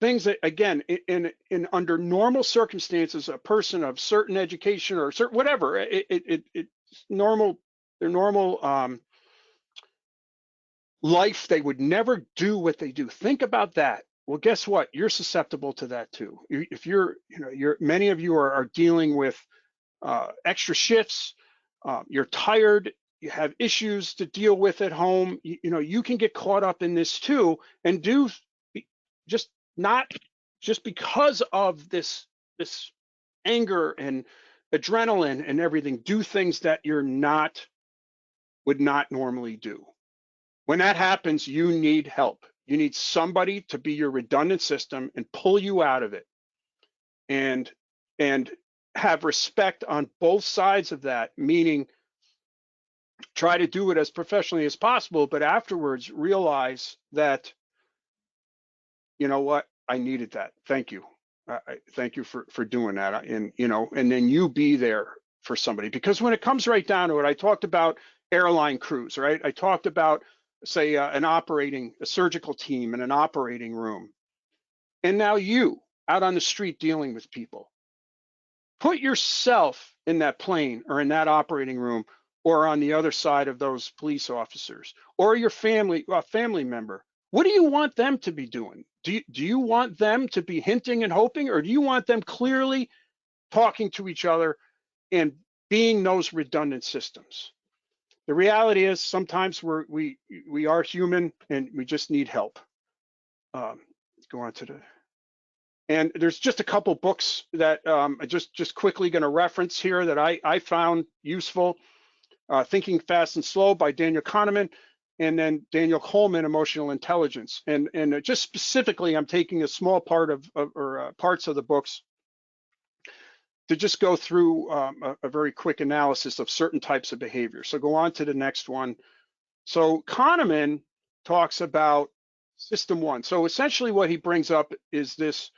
Things that, again, in under normal circumstances, a person of certain education or certain whatever, it's normal, their normal life, they would never do what they do. Think about that. Well, guess what? You're susceptible to that too. If many of you are dealing with extra shifts, you're tired, you have issues to deal with at home, you can get caught up in this too, and just because of this anger and adrenaline and everything, do things that would not normally do. When that happens, you need help. You need somebody to be your redundant system and pull you out of it. and and have respect on both sides of that, meaning try to do it as professionally as possible, but afterwards realize that, you know what, I needed that. Thank you. Thank you for doing that. And, you know, and then you be there for somebody, because when it comes right down to it, I talked about airline crews, right? I talked about, say, a surgical team in an operating room. And now you out on the street dealing with people. Put yourself in that plane or in that operating room or on the other side of those police officers or your family, a family member. What do you want them to be doing? Do you want them to be hinting and hoping, or do you want them clearly talking to each other and being those redundant systems? The reality is sometimes we are human and we just need help. Go on to the, and there's just a couple books that I just quickly going to reference here that I found useful. Thinking Fast and Slow by Daniel Kahneman, and then Daniel Coleman, Emotional Intelligence. And just specifically, I'm taking a small part of parts of the books to just go through a very quick analysis of certain types of behavior. So go on to the next one. So Kahneman talks about system one. So essentially what he brings up is this,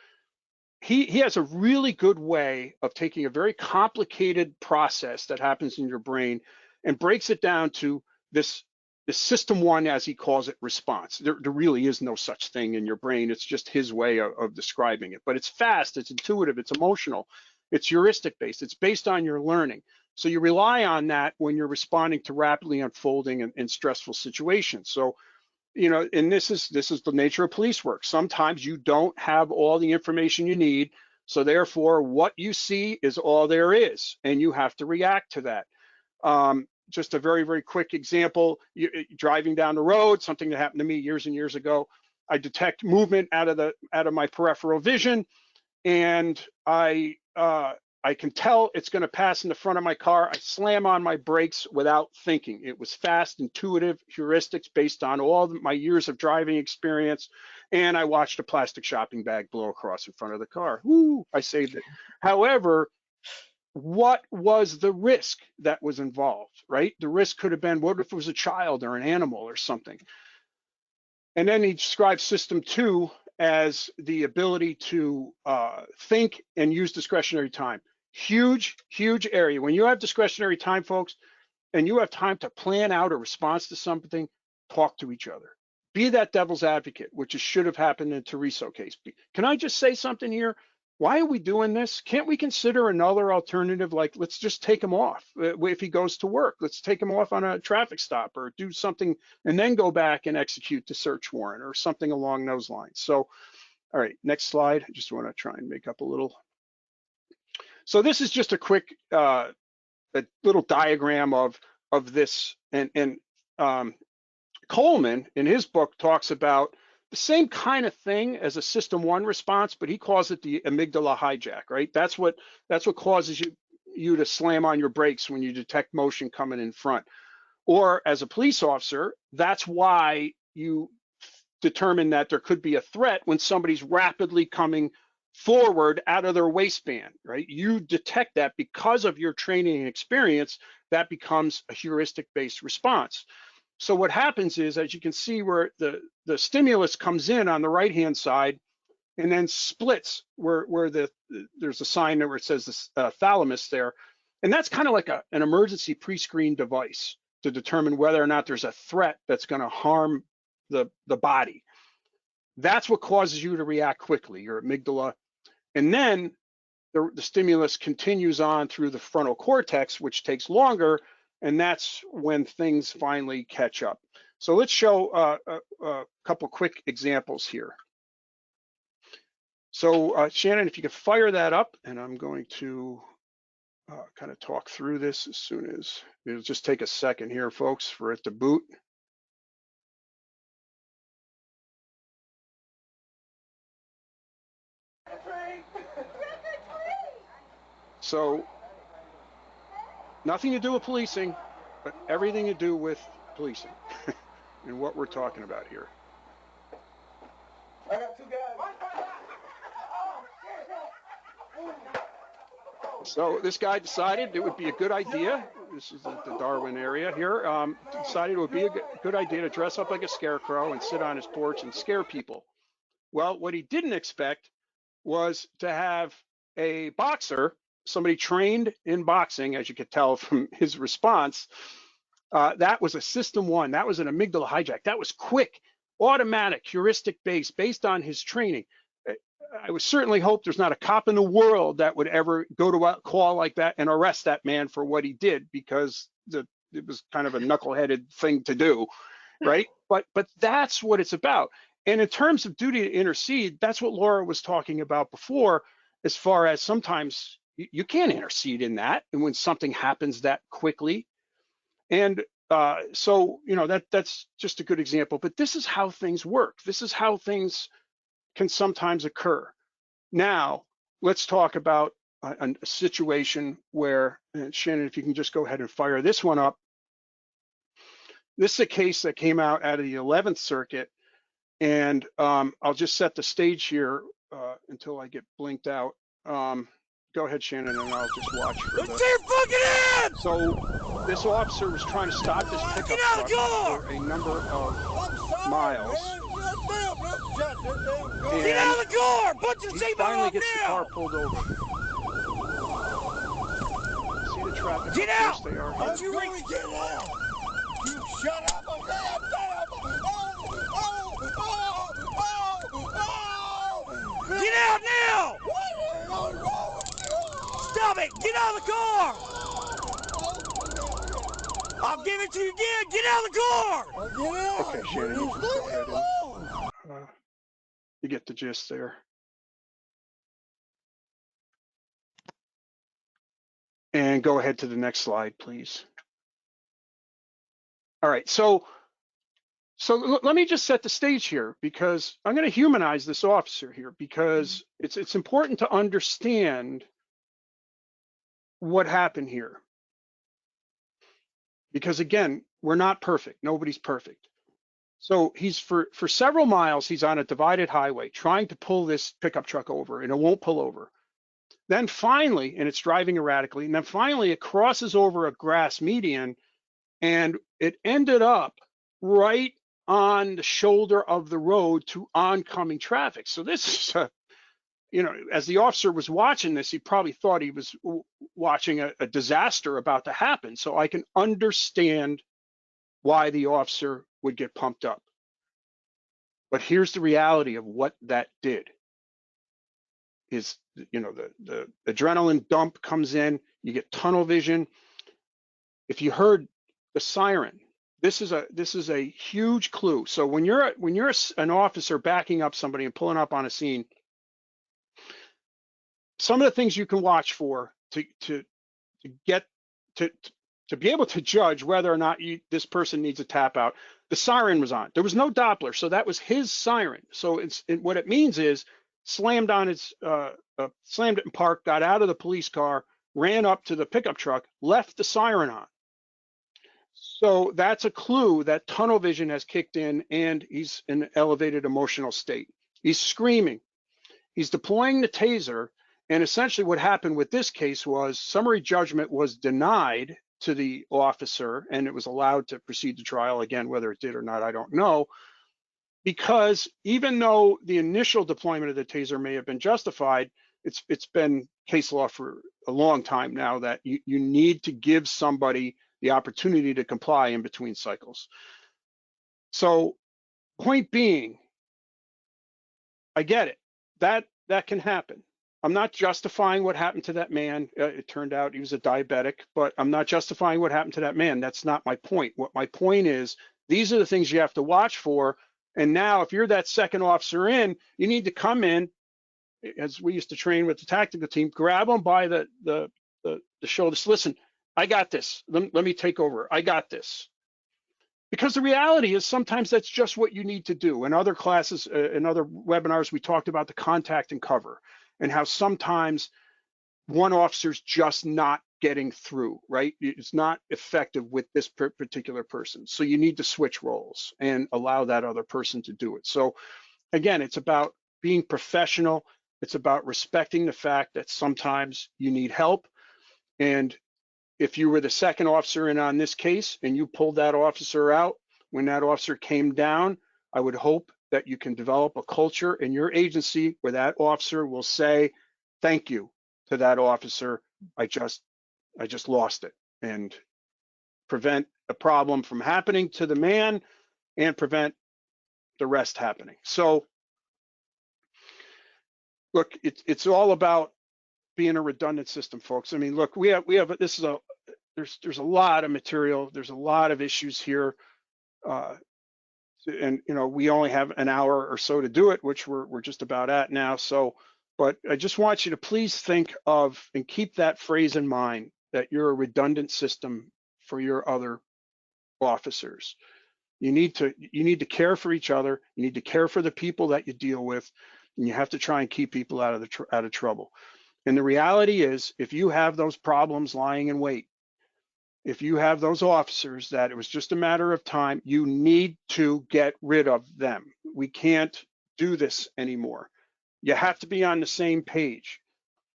he has a really good way of taking a very complicated process that happens in your brain and breaks it down to this system one, as he calls it, response. There really is no such thing in your brain. It's just his way of describing it. But it's fast, it's intuitive, it's emotional, it's heuristic based, it's based on your learning. So you rely on that when you're responding to rapidly unfolding and stressful situations. So, you know, and this is the nature of police work. Sometimes you don't have all the information you need. So therefore, what you see is all there is, and you have to react to that. Just a very, very quick example, driving down the road, something that happened to me years and years ago. I detect movement out of my peripheral vision, and I can tell it's going to pass in the front of my car. I slam on my brakes without thinking. It was fast, intuitive, heuristics based on all my years of driving experience. And I watched a plastic shopping bag blow across in front of the car. Woo, I saved it. However, what was the risk that was involved, right? The risk could have been, what if it was a child or an animal or something? And then he describes system two as the ability to think and use discretionary time. Huge, huge area. When you have discretionary time, folks, and you have time to plan out a response to something, talk to each other. Be that devil's advocate, which should have happened in Teresa case. Can I just say something here? Why are we doing this? Can't we consider another alternative? Like, let's just take him off if he goes to work. Let's take him off on a traffic stop or do something and then go back and execute the search warrant or something along those lines. So, all right, next slide. I just want to try and make up a little. So this is just a quick, a little diagram of this. And Coleman, in his book, talks about the same kind of thing as a system one response, but he calls it the amygdala hijack, right? That's what causes you to slam on your brakes when you detect motion coming in front. Or as a police officer, that's why you determine that there could be a threat when somebody's rapidly coming forward out of their waistband, right? You detect that because of your training and experience, that becomes a heuristic-based response. So what happens is, as you can see where the stimulus comes in on the right-hand side and then splits where there's a sign where it says the thalamus there. And that's kind of like an emergency pre-screen device to determine whether or not there's a threat that's going to harm the body. That's what causes you to react quickly, your amygdala. And then the stimulus continues on through the frontal cortex, which takes longer, and that's when things finally catch up. So let's show a couple quick examples here. So Shannon, if you could fire that up, and I'm going to kind of talk through this as soon as, it'll just take a second here, folks, for it to boot. So nothing to do with policing, but everything to do with policing and what we're talking about here. I got two guys. So this guy decided it would be a good idea. This is the Darwin area here. Decided it would be a good idea to dress up like a scarecrow and sit on his porch and scare people. Well, what he didn't expect was to have a boxer, somebody trained in boxing, as you could tell from his response. That was a system one. That was an amygdala hijack. That was quick, automatic, heuristic based on his training. I would certainly hope there's not a cop in the world that would ever go to a call like that and arrest that man for what he did, because it was kind of a knuckleheaded thing to do, right? But that's what it's about. And in terms of duty to intercede, that's what Laura was talking about before, as far as sometimes you can't intercede in that, and when something happens that quickly. And so, you know, that's just a good example. But this is how things work. This is how things can sometimes occur. Now, let's talk about a situation where, Shannon, if you can just go ahead and fire this one up. This is a case that came out of the 11th Circuit, and I'll just set the stage here until I get blinked out. Go ahead, Shannon, and I'll just watch for Let's see your fucking hands! So this officer was trying to stop this pickup truck for a number of miles. Get out of the car! Put your He seatbelt finally on gets the now! car pulled over. See the traffic? Get how out! close they are here? Don't you really get out? You shut up! Get out now! Stop it! Get out of the car! I'll give it to you again! Get out of the car! Okay, Shannon, you can go ahead and you get the gist there. And go ahead to the next slide, please. All right, so let me just set the stage here, because I'm going to humanize this officer here, because it's important to understand what happened here. Because again, we're not perfect. Nobody's perfect. So he's for several miles, he's on a divided highway trying to pull this pickup truck over, and it won't pull over. Then finally, and it's driving erratically, and then finally it crosses over a grass median, and it ended up right on the shoulder of the road to oncoming traffic. So this is you know, as the officer was watching this, he probably thought he was watching a disaster about to happen. So I can understand why the officer would get pumped up. But here's the reality of what that did. Is, you know, the adrenaline dump comes in, you get tunnel vision. If you heard the siren, this is a huge clue. So when you're an officer backing up somebody and pulling up on a scene, some of the things you can watch for to be able to judge whether or not this person needs a tap out. The siren was on. There was no Doppler, so that was his siren. So what it means is slammed on its slammed it in park, got out of the police car, ran up to the pickup truck, left the siren on. So that's a clue that tunnel vision has kicked in, and he's in an elevated emotional state. He's screaming. He's deploying the taser, and essentially what happened with this case was summary judgment was denied to the officer, and it was allowed to proceed to trial. Again, whether it did or not, I don't know, because even though the initial deployment of the taser may have been justified, it's been case law for a long time now that you need to give somebody the opportunity to comply in between cycles. So point being, I get it, that can happen. I'm not justifying what happened to that man. It turned out he was a diabetic, but I'm not justifying what happened to that man. That's not my point. What my point is, these are the things you have to watch for. And now if you're that second officer in, you need to come in, as we used to train with the tactical team, grab them by the shoulders. Listen, I got this. Let me take over. I got this. Because the reality is sometimes that's just what you need to do. In other classes, in other webinars, we talked about the contact and cover and how sometimes one officer's just not getting through, right? It's not effective with this particular person. So you need to switch roles and allow that other person to do it. So again, it's about being professional. It's about respecting the fact that sometimes you need help. And if you were the second officer in on this case and you pulled that officer out, when that officer came down, I would hope that you can develop a culture in your agency where that officer will say, thank you to that officer. I just lost it, and prevent a problem from happening to the man and prevent the rest happening. So look, it's all about being a redundant system, folks. I mean, look, there's a lot of material. There's a lot of issues here. And we only have an hour or so to do it, which we're just about at now. So, but I just want you to please think of and keep that phrase in mind, that you're a redundant system for your other officers. You need to care for each other. You need to care for the people that you deal with, and you have to try and keep people out of trouble. And the reality is, if you have those problems lying in wait, if you have those officers that it was just a matter of time, you need to get rid of them. We can't do this anymore. You have to be on the same page.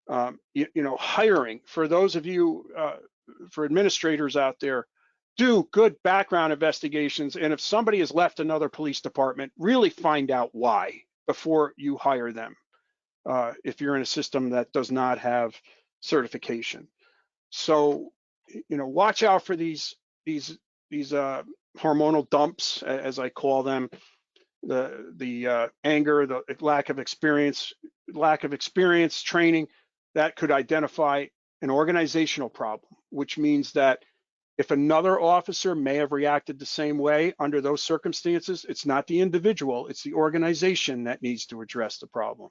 Hiring, for those of you, for administrators out there, do good background investigations. And if somebody has left another police department, really find out why before you hire them. If you're in a system that does not have certification. So, watch out for these hormonal dumps, as I call them, the anger, the lack of experience, training, that could identify an organizational problem, which means that if another officer may have reacted the same way under those circumstances, it's not the individual, it's the organization that needs to address the problem.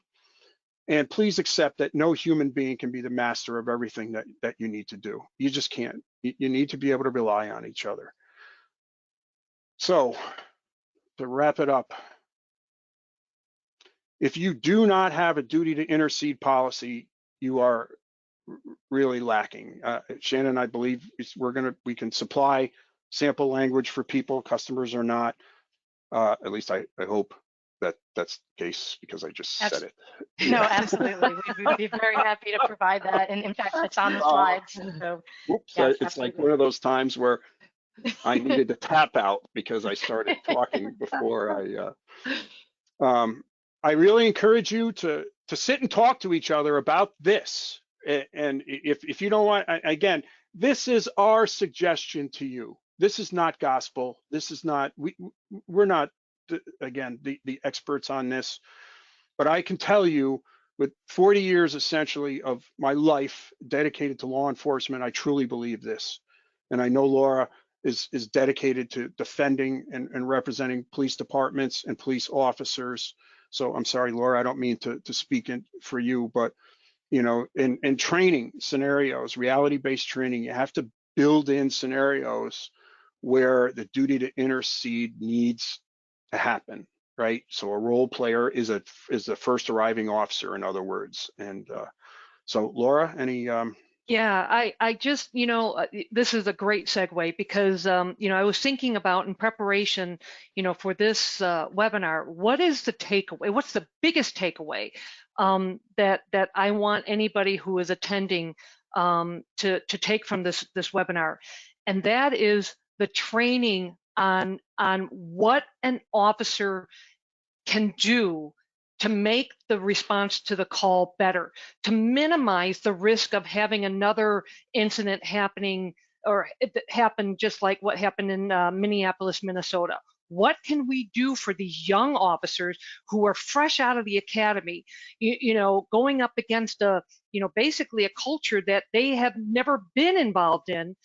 And please accept that no human being can be the master of everything that you need to do. You just can't. You need to be able to rely on each other. So, to wrap it up, if you do not have a duty to intercede policy, you are really lacking. Shannon, I believe we can supply sample language for people, customers or not. At least I hope that's the case, because I just said it. No, absolutely. We'd be very happy to provide that. And in fact, it's on the slides. So, oops, yes, it's like one of those times where I needed to tap out because I started talking before I really encourage you to sit and talk to each other about this. And if you don't want, again, this is our suggestion to you. This is not gospel. This is not, we're not, again, the experts on this, but I can tell you, with 40 years essentially of my life dedicated to law enforcement, I truly believe this. And I know Laura is dedicated to defending and representing police departments and police officers. So I'm sorry, Laura, I don't mean to speak for you, but in training scenarios, reality-based training, you have to build in scenarios where the duty to intercede needs to happen, right? So a role player is the first arriving officer, in other words. And so, Laura, any? Yeah, I just, this is a great segue, because, I was thinking about, in preparation, for this webinar, what is the takeaway? What's the biggest takeaway that I want anybody who is attending to take from this webinar? And that is the training on what an officer can do to make the response to the call better, to minimize the risk of having another incident happening, or it happened just like what happened in Minneapolis, Minnesota. What can we do for these young officers who are fresh out of the academy, going up against basically a culture that they have never been involved in,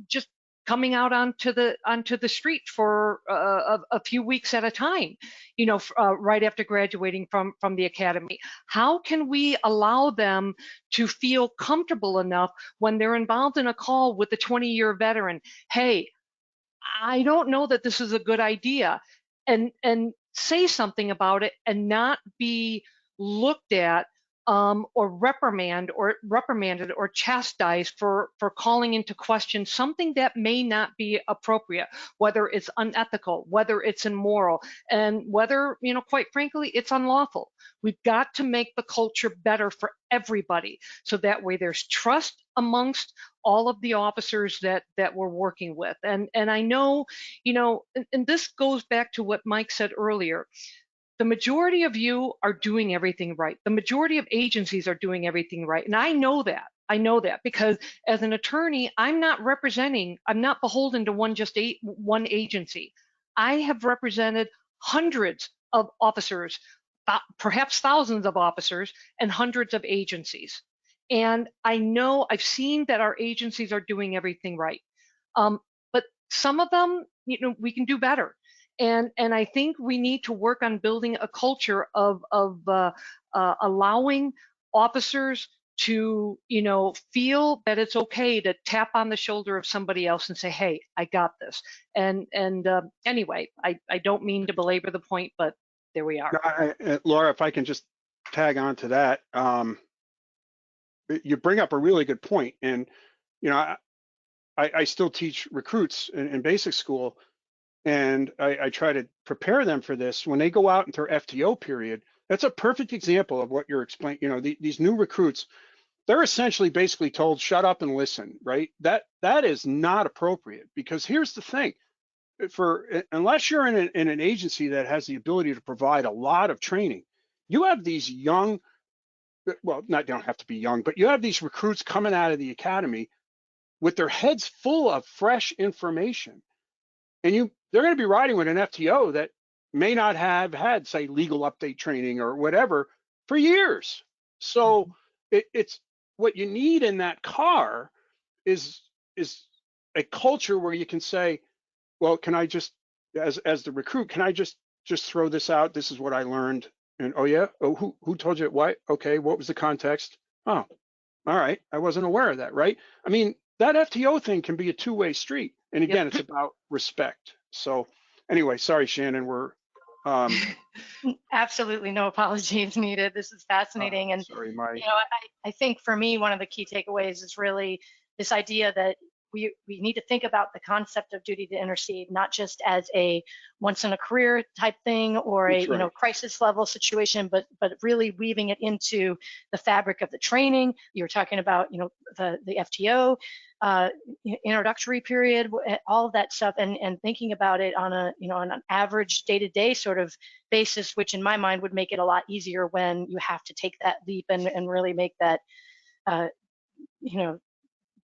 just coming out onto the street for a few weeks at a time, right after graduating from the academy. How can we allow them to feel comfortable enough when they're involved in a call with a 20-year veteran? Hey, I don't know that this is a good idea, and say something about it, and not be looked at or reprimanded or chastised for calling into question something that may not be appropriate, whether it's unethical, whether it's immoral, and whether, quite frankly, it's unlawful. We've got to make the culture better for everybody, so that way there's trust amongst all of the officers that we're working with. And I know, and this goes back to what Mike said earlier. The majority of you are doing everything right. The majority of agencies are doing everything right. And I know that. I know that because as an attorney, I'm not beholden to one agency. I have represented hundreds of officers, perhaps thousands of officers, and hundreds of agencies. And I know I've seen that our agencies are doing everything right. But some of them, we can do better. And I think we need to work on building a culture of allowing officers to, feel that it's okay to tap on the shoulder of somebody else and say, "Hey, I got this." And anyway, I don't mean to belabor the point, but there we are. Laura, if I can just tag on to that, you bring up a really good point. And I still teach recruits in basic school. And I try to prepare them for this. When they go out into their FTO period, that's a perfect example of what you're explaining. These new recruits, they're essentially basically told, shut up and listen, right? That is not appropriate, because here's the thing. Unless you're in an agency that has the ability to provide a lot of training, you have these young, well, they don't have to be young, but you have these recruits coming out of the academy with their heads full of fresh information. And they're going to be riding with an FTO that may not have had, say, legal update training or whatever for years. So it's what you need in that car is a culture where you can say, well, can I just, as the recruit, can I just throw this out? This is what I learned. And oh yeah, oh who told you what? Okay, what was the context? Oh, all right, I wasn't aware of that, right? I mean, that FTO thing can be a two-way street. And again, It's about respect. So anyway, sorry, Shannon, we're absolutely no apologies needed. This is fascinating. And sorry, I think for me, one of the key takeaways is really this idea that we need to think about the concept of duty to intercede, not just as a once in a career type thing or a crisis level situation, but really weaving it into the fabric of the training. You were talking about the FTO introductory period, all of that stuff, and thinking about it on an average day-to-day sort of basis, which in my mind would make it a lot easier when you have to take that leap and really make that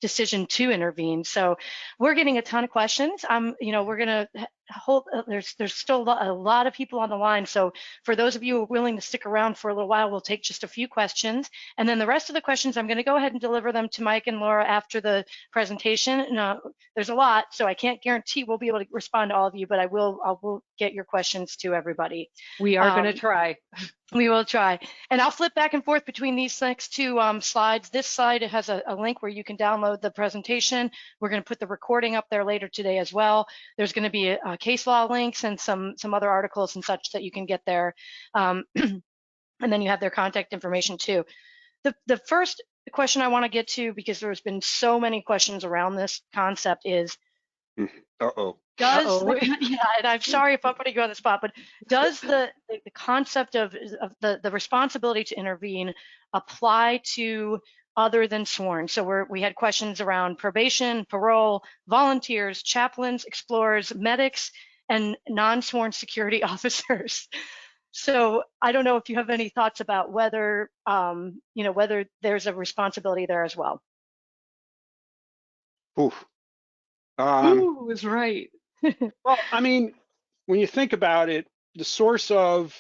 decision to intervene. So we're getting a ton of questions. We're gonna hold. There's still a lot of people on the line. So for those of you who are willing to stick around for a little while, we'll take just a few questions, and then the rest of the questions I'm going to go ahead and deliver them to Mike and Laura after the presentation. There's a lot, so I can't guarantee we'll be able to respond to all of you, but I will get your questions to everybody. We are going to try. We will try. And I'll flip back and forth between these next two slides. This slide has a link where you can download the presentation. We're going to put the recording up there later today as well. There's going to be a case law links and some other articles and such that you can get there. And then you have their contact information too. The first question I want to get to, because there's been so many questions around this concept, is yeah, and I'm sorry if I'm putting you on the spot, but does the concept of the responsibility to intervene apply to other than sworn? So we had questions around probation, parole, volunteers, chaplains, explorers, medics, and non-sworn security officers. So I don't know if you have any thoughts about whether whether there's a responsibility there as well. Ooh is right. Well, I mean, when you think about it, the source of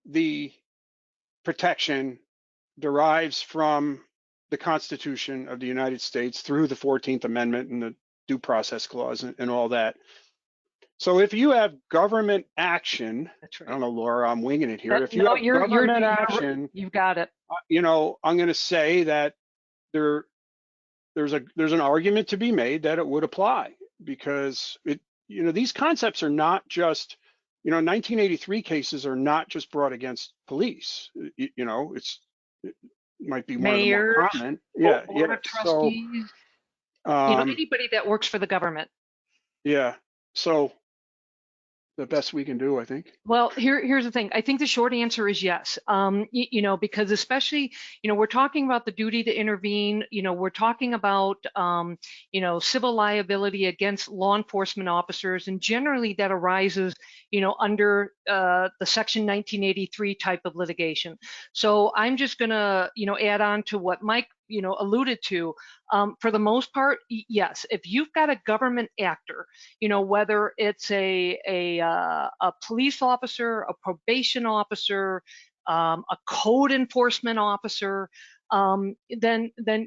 the protection derives from the Constitution of the United States through the 14th Amendment and the Due Process Clause and all that. So if you have government action, That's right. I don't know, Laura, I'm winging it here. If you have government action, you've got it. I'm going to say that there's an argument to be made that it would apply, because these concepts are not just, 1983 cases are not just brought against police. It's might be one of the more Mayors, common. Yeah, board yeah. of So, trustees, um, anybody that works for the government. yeah. So the best we can do, I think. Well, here's the thing. I think the short answer is yes. Because especially, we're talking about the duty to intervene. We're talking about, civil liability against law enforcement officers, and generally that arises, under the Section 1983 type of litigation. So I'm just gonna, add on to what Mike, alluded to. For the most part, yes. If you've got a government actor, whether it's a police officer, a probation officer, a code enforcement officer, then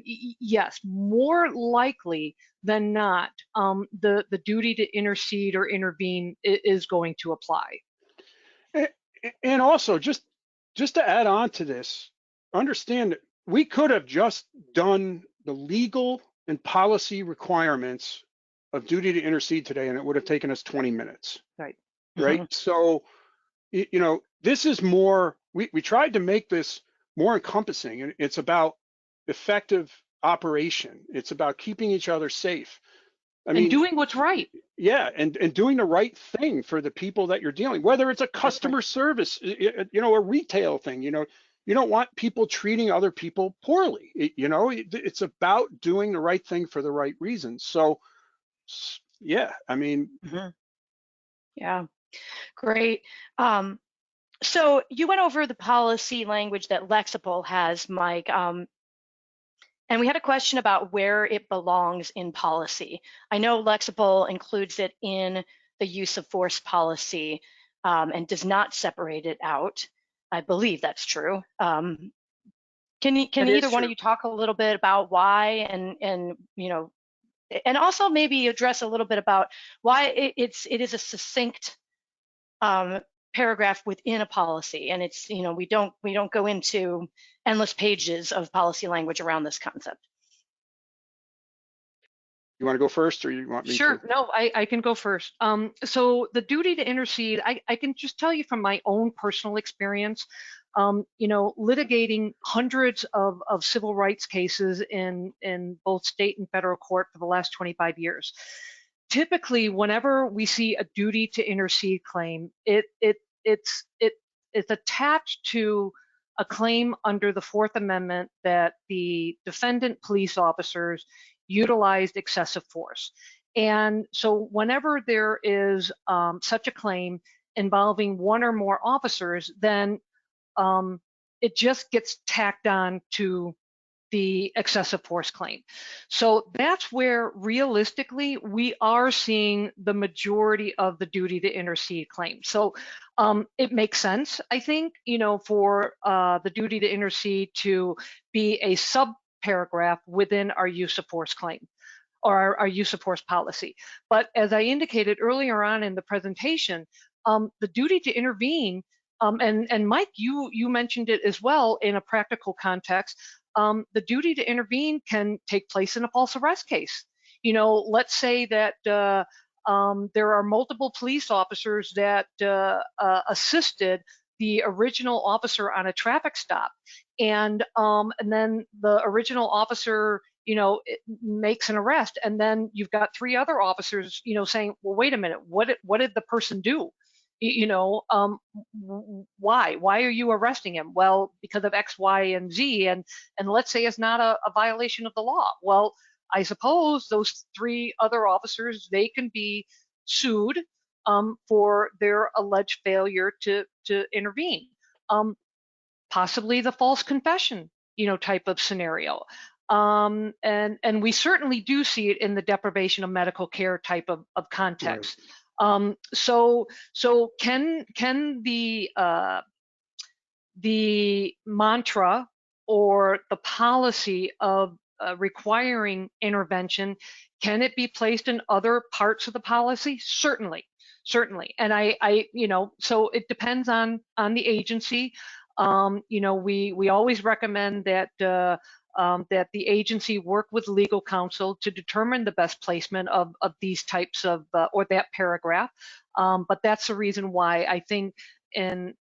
yes, more likely than not, the duty to intercede or intervene is going to apply. And also, just to add on to this, understand that we could have just done the legal and policy requirements of duty to intercede today, and it would have taken us 20 minutes. Right. Right. So, this is more, we tried to make this more encompassing, and it's about effective operation. It's about keeping each other safe. I mean, And doing what's right. yeah, and doing the right thing for the people that you're dealing, whether it's a customer service, a retail thing, you don't want people treating other people poorly. It's about doing the right thing for the right reasons. So, yeah, I mean, Yeah, great. So you went over the policy language that Lexipol has, Mike, and we had a question about where it belongs in policy. I know Lexipol includes it in the use of force policy and does not separate it out. I believe that's true. Can That is either one of true. you talk a little bit about why and also maybe address a little bit about why it is a succinct paragraph within a policy, and it's we don't go into endless pages of policy language around this concept. you want to go first, or you want me Sure. to? No, I can go first. So the duty to intercede, I can just tell you from my own personal experience, litigating hundreds of civil rights cases in both state and federal court for the last 25 years. Typically, whenever we see a duty to intercede claim, it's attached to a claim under the Fourth Amendment that the defendant police officers utilized excessive force. And so whenever there is such a claim involving one or more officers, then it just gets tacked on to the excessive force claim. So that's where realistically we are seeing the majority of the duty to intercede claim. So it makes sense, I think, for the duty to intercede to be a sub-paragraph within our use of force claim or our use of force policy. But as I indicated earlier on in the presentation, the duty to intervene, and Mike, you mentioned it as well in a practical context, the duty to intervene can take place in a false arrest case. Let's say that there are multiple police officers that assisted the original officer on a traffic stop, and then the original officer makes an arrest, and then you've got three other officers saying, well, wait a minute, what did the person do? Why are you arresting him? Well, because of X, Y, and Z, and let's say it's not a violation of the law. Well, I suppose those three other officers, they can be sued for their alleged failure to intervene. Possibly the false confession type of scenario. And we certainly do see it in the deprivation of medical care type of context. Right. So can the mantra or the policy of requiring intervention, can it be placed in other parts of the policy? Certainly. And so it depends on the agency. We always recommend that that the agency work with legal counsel to determine the best placement of these types of or that paragraph. But that's the reason why I think in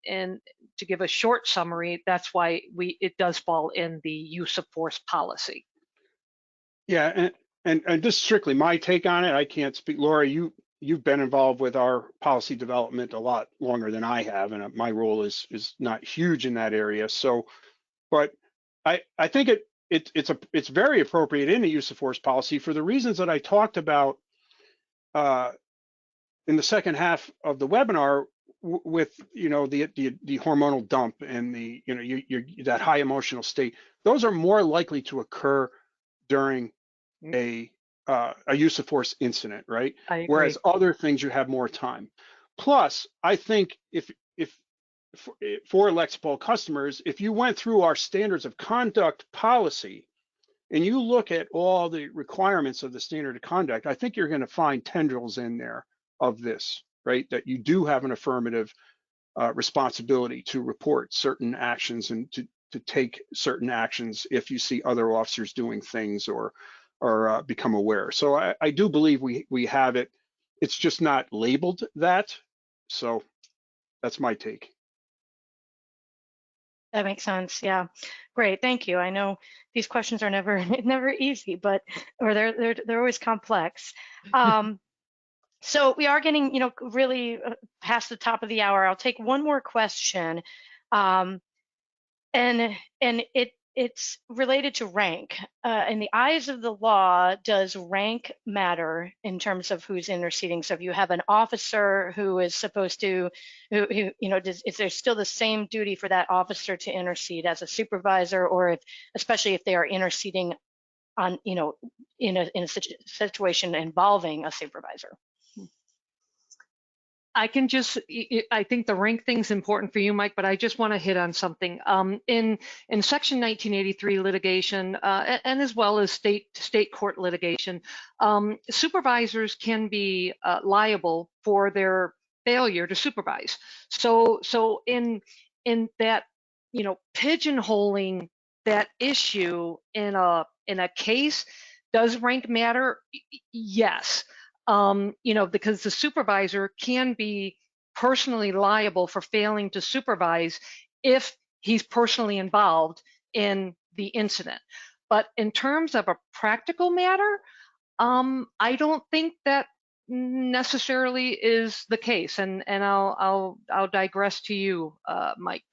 to give a short summary, that's why it does fall in the use of force policy. Yeah, and this is strictly my take on it. I can't speak. Laura, you've been involved with our policy development a lot longer than I have, and my role is not huge in that area. So, but I think it's very appropriate in the use of force policy for the reasons that I talked about in the second half of the webinar with the hormonal dump and the that high emotional state. Those are more likely to occur during a use of force incident, right? I agree. Whereas other things you have more time. Plus, I think if for Lexipol customers, if you went through our standards of conduct policy and you look at all the requirements of the standard of conduct, I think you're going to find tendrils in there of this, right? That you do have an affirmative responsibility to report certain actions and to take certain actions if you see other officers doing things or become aware. So I do believe we have it. It's just not labeled that. So that's my take. That makes sense. Yeah, great. Thank you. I know these questions are never easy, but or they're always complex. So we are getting really past the top of the hour. I'll take one more question, and it's related to rank. In the eyes of the law, does rank matter in terms of who's interceding? So if you have an officer who is supposed to, is there still the same duty for that officer to intercede as a supervisor, or especially if they are interceding on, in a situation involving a supervisor? I think the rank thing's important for you, Mike, but I just want to hit on something. In Section 1983 litigation, and as well as state court litigation, supervisors can be liable for their failure to supervise. So in that, pigeonholing that issue in a case, does rank matter? Yes. Because the supervisor can be personally liable for failing to supervise if he's personally involved in the incident. But in terms of a practical matter, I don't think that necessarily is the case. And I'll digress to you, Mike.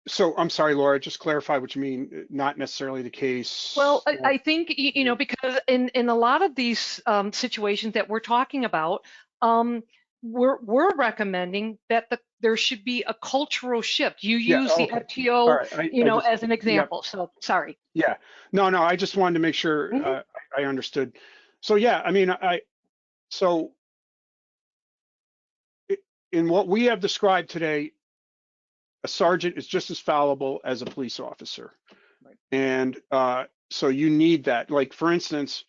So I'm sorry, Laura, just clarify what you mean, not necessarily the case. Well, I think, because in a lot of these situations that we're talking about, we're recommending that there should be a cultural shift. You use the FTO, right. As an example. Yep. So sorry. Yeah, no, I just wanted to make sure I understood. So yeah, I mean, in what we have described today, a sergeant is just as fallible as a police officer. Right. And so you need that. Like, for instance,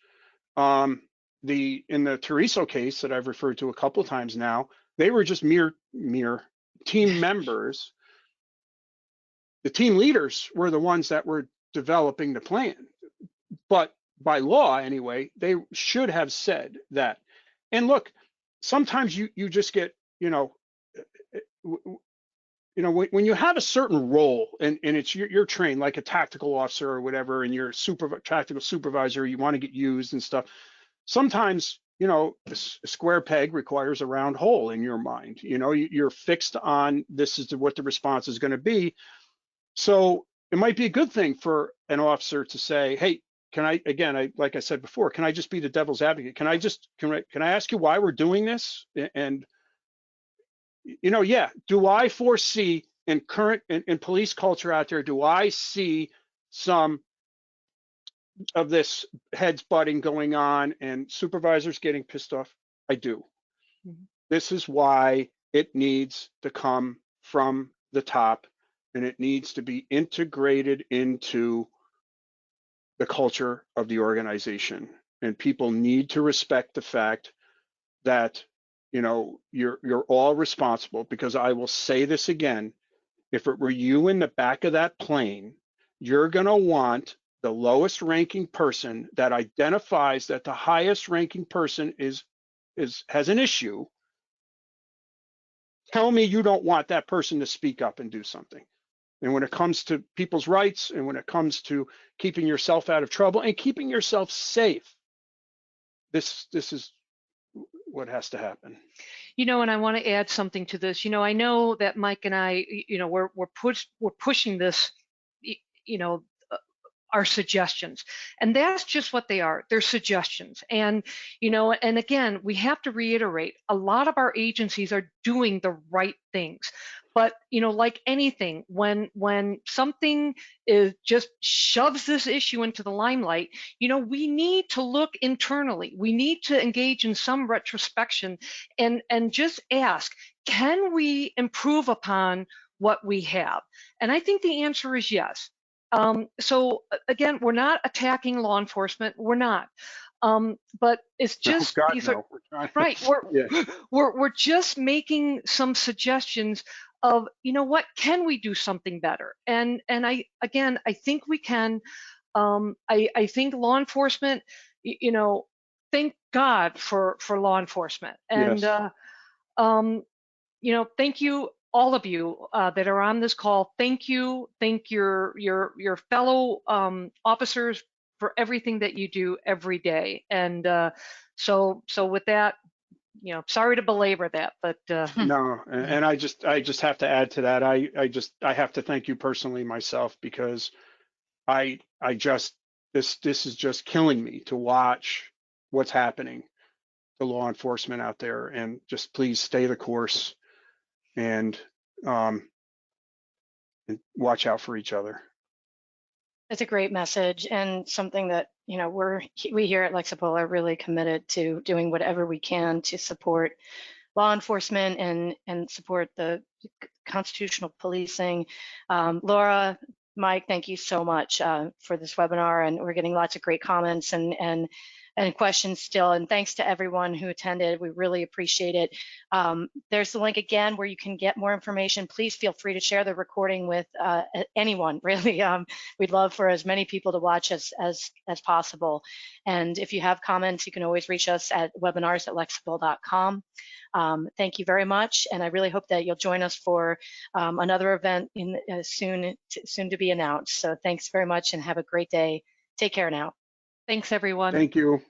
in the Teresa case that I've referred to a couple of times now, they were just mere team members. The team leaders were the ones that were developing the plan. But by law, anyway, they should have said that. And look, sometimes you just get, when you have a certain role and it's you're trained like a tactical officer or whatever, and you're tactical supervisor, you want to get used and stuff. Sometimes, a square peg requires a round hole in your mind. You're fixed on this is what the response is going to be. So it might be a good thing for an officer to say, hey, can I, like I said before, can I just be the devil's advocate? Can I ask you why we're doing this? And yeah, do I foresee in current in police culture out there, do I see some of this heads butting going on and supervisors getting pissed off? I do. Mm-hmm. This is why it needs to come from the top, and it needs to be integrated into the culture of the organization. And people need to respect the fact that you're all responsible, because I will say this again, if it were you in the back of that plane, you're going to want the lowest ranking person that identifies that the highest ranking person has an issue. Tell me you don't want that person to speak up and do something. And when it comes to people's rights, and when it comes to keeping yourself out of trouble and keeping yourself safe, this is what has to happen. You know, and I want to add something to this. You know, I know that Mike and I, you know, we're pushing this, you know, our suggestions, and that's just what they are. They're suggestions. And you know, and again, we have to reiterate, a lot of our agencies are doing the right things, but you know, like anything, when something is just shoves this issue into the limelight, you know, we need to look internally. We need to engage in some retrospection and just ask, can we improve upon what we have? And I think the answer is yes. So again, we're not attacking law enforcement. We're not. But it's just No, God, these no. are We're trying. right. Yeah. We're just making some suggestions of, you know, what can we do something better? And I think we can. I think law enforcement, you know, thank God for law enforcement. And Yes. you know, thank you, all of you that are on this call. Thank you. Thank your fellow officers for everything that you do every day. And so with that, you know, sorry to belabor that, but No, and I just have to add to that. I have to thank you personally myself, because I just, this is just killing me to watch what's happening to law enforcement out there. And just please stay the course, and watch out for each other. It's a great message, and something that, you know, we here at Lexipol are really committed to doing whatever we can to support law enforcement and support the constitutional policing. Laura, Mike, thank you so much for this webinar, and we're getting lots of great comments and questions still. And thanks to everyone who attended. We really appreciate it. There's the link again where you can get more information. Please feel free to share the recording with anyone, really. We'd love for as many people to watch as possible. And if you have comments, you can always reach us at webinars@lexipol.com. Thank you very much, and I really hope that you'll join us for another event soon to be announced. So thanks very much, and have a great day. Take care now. thanks everyone. Thank you.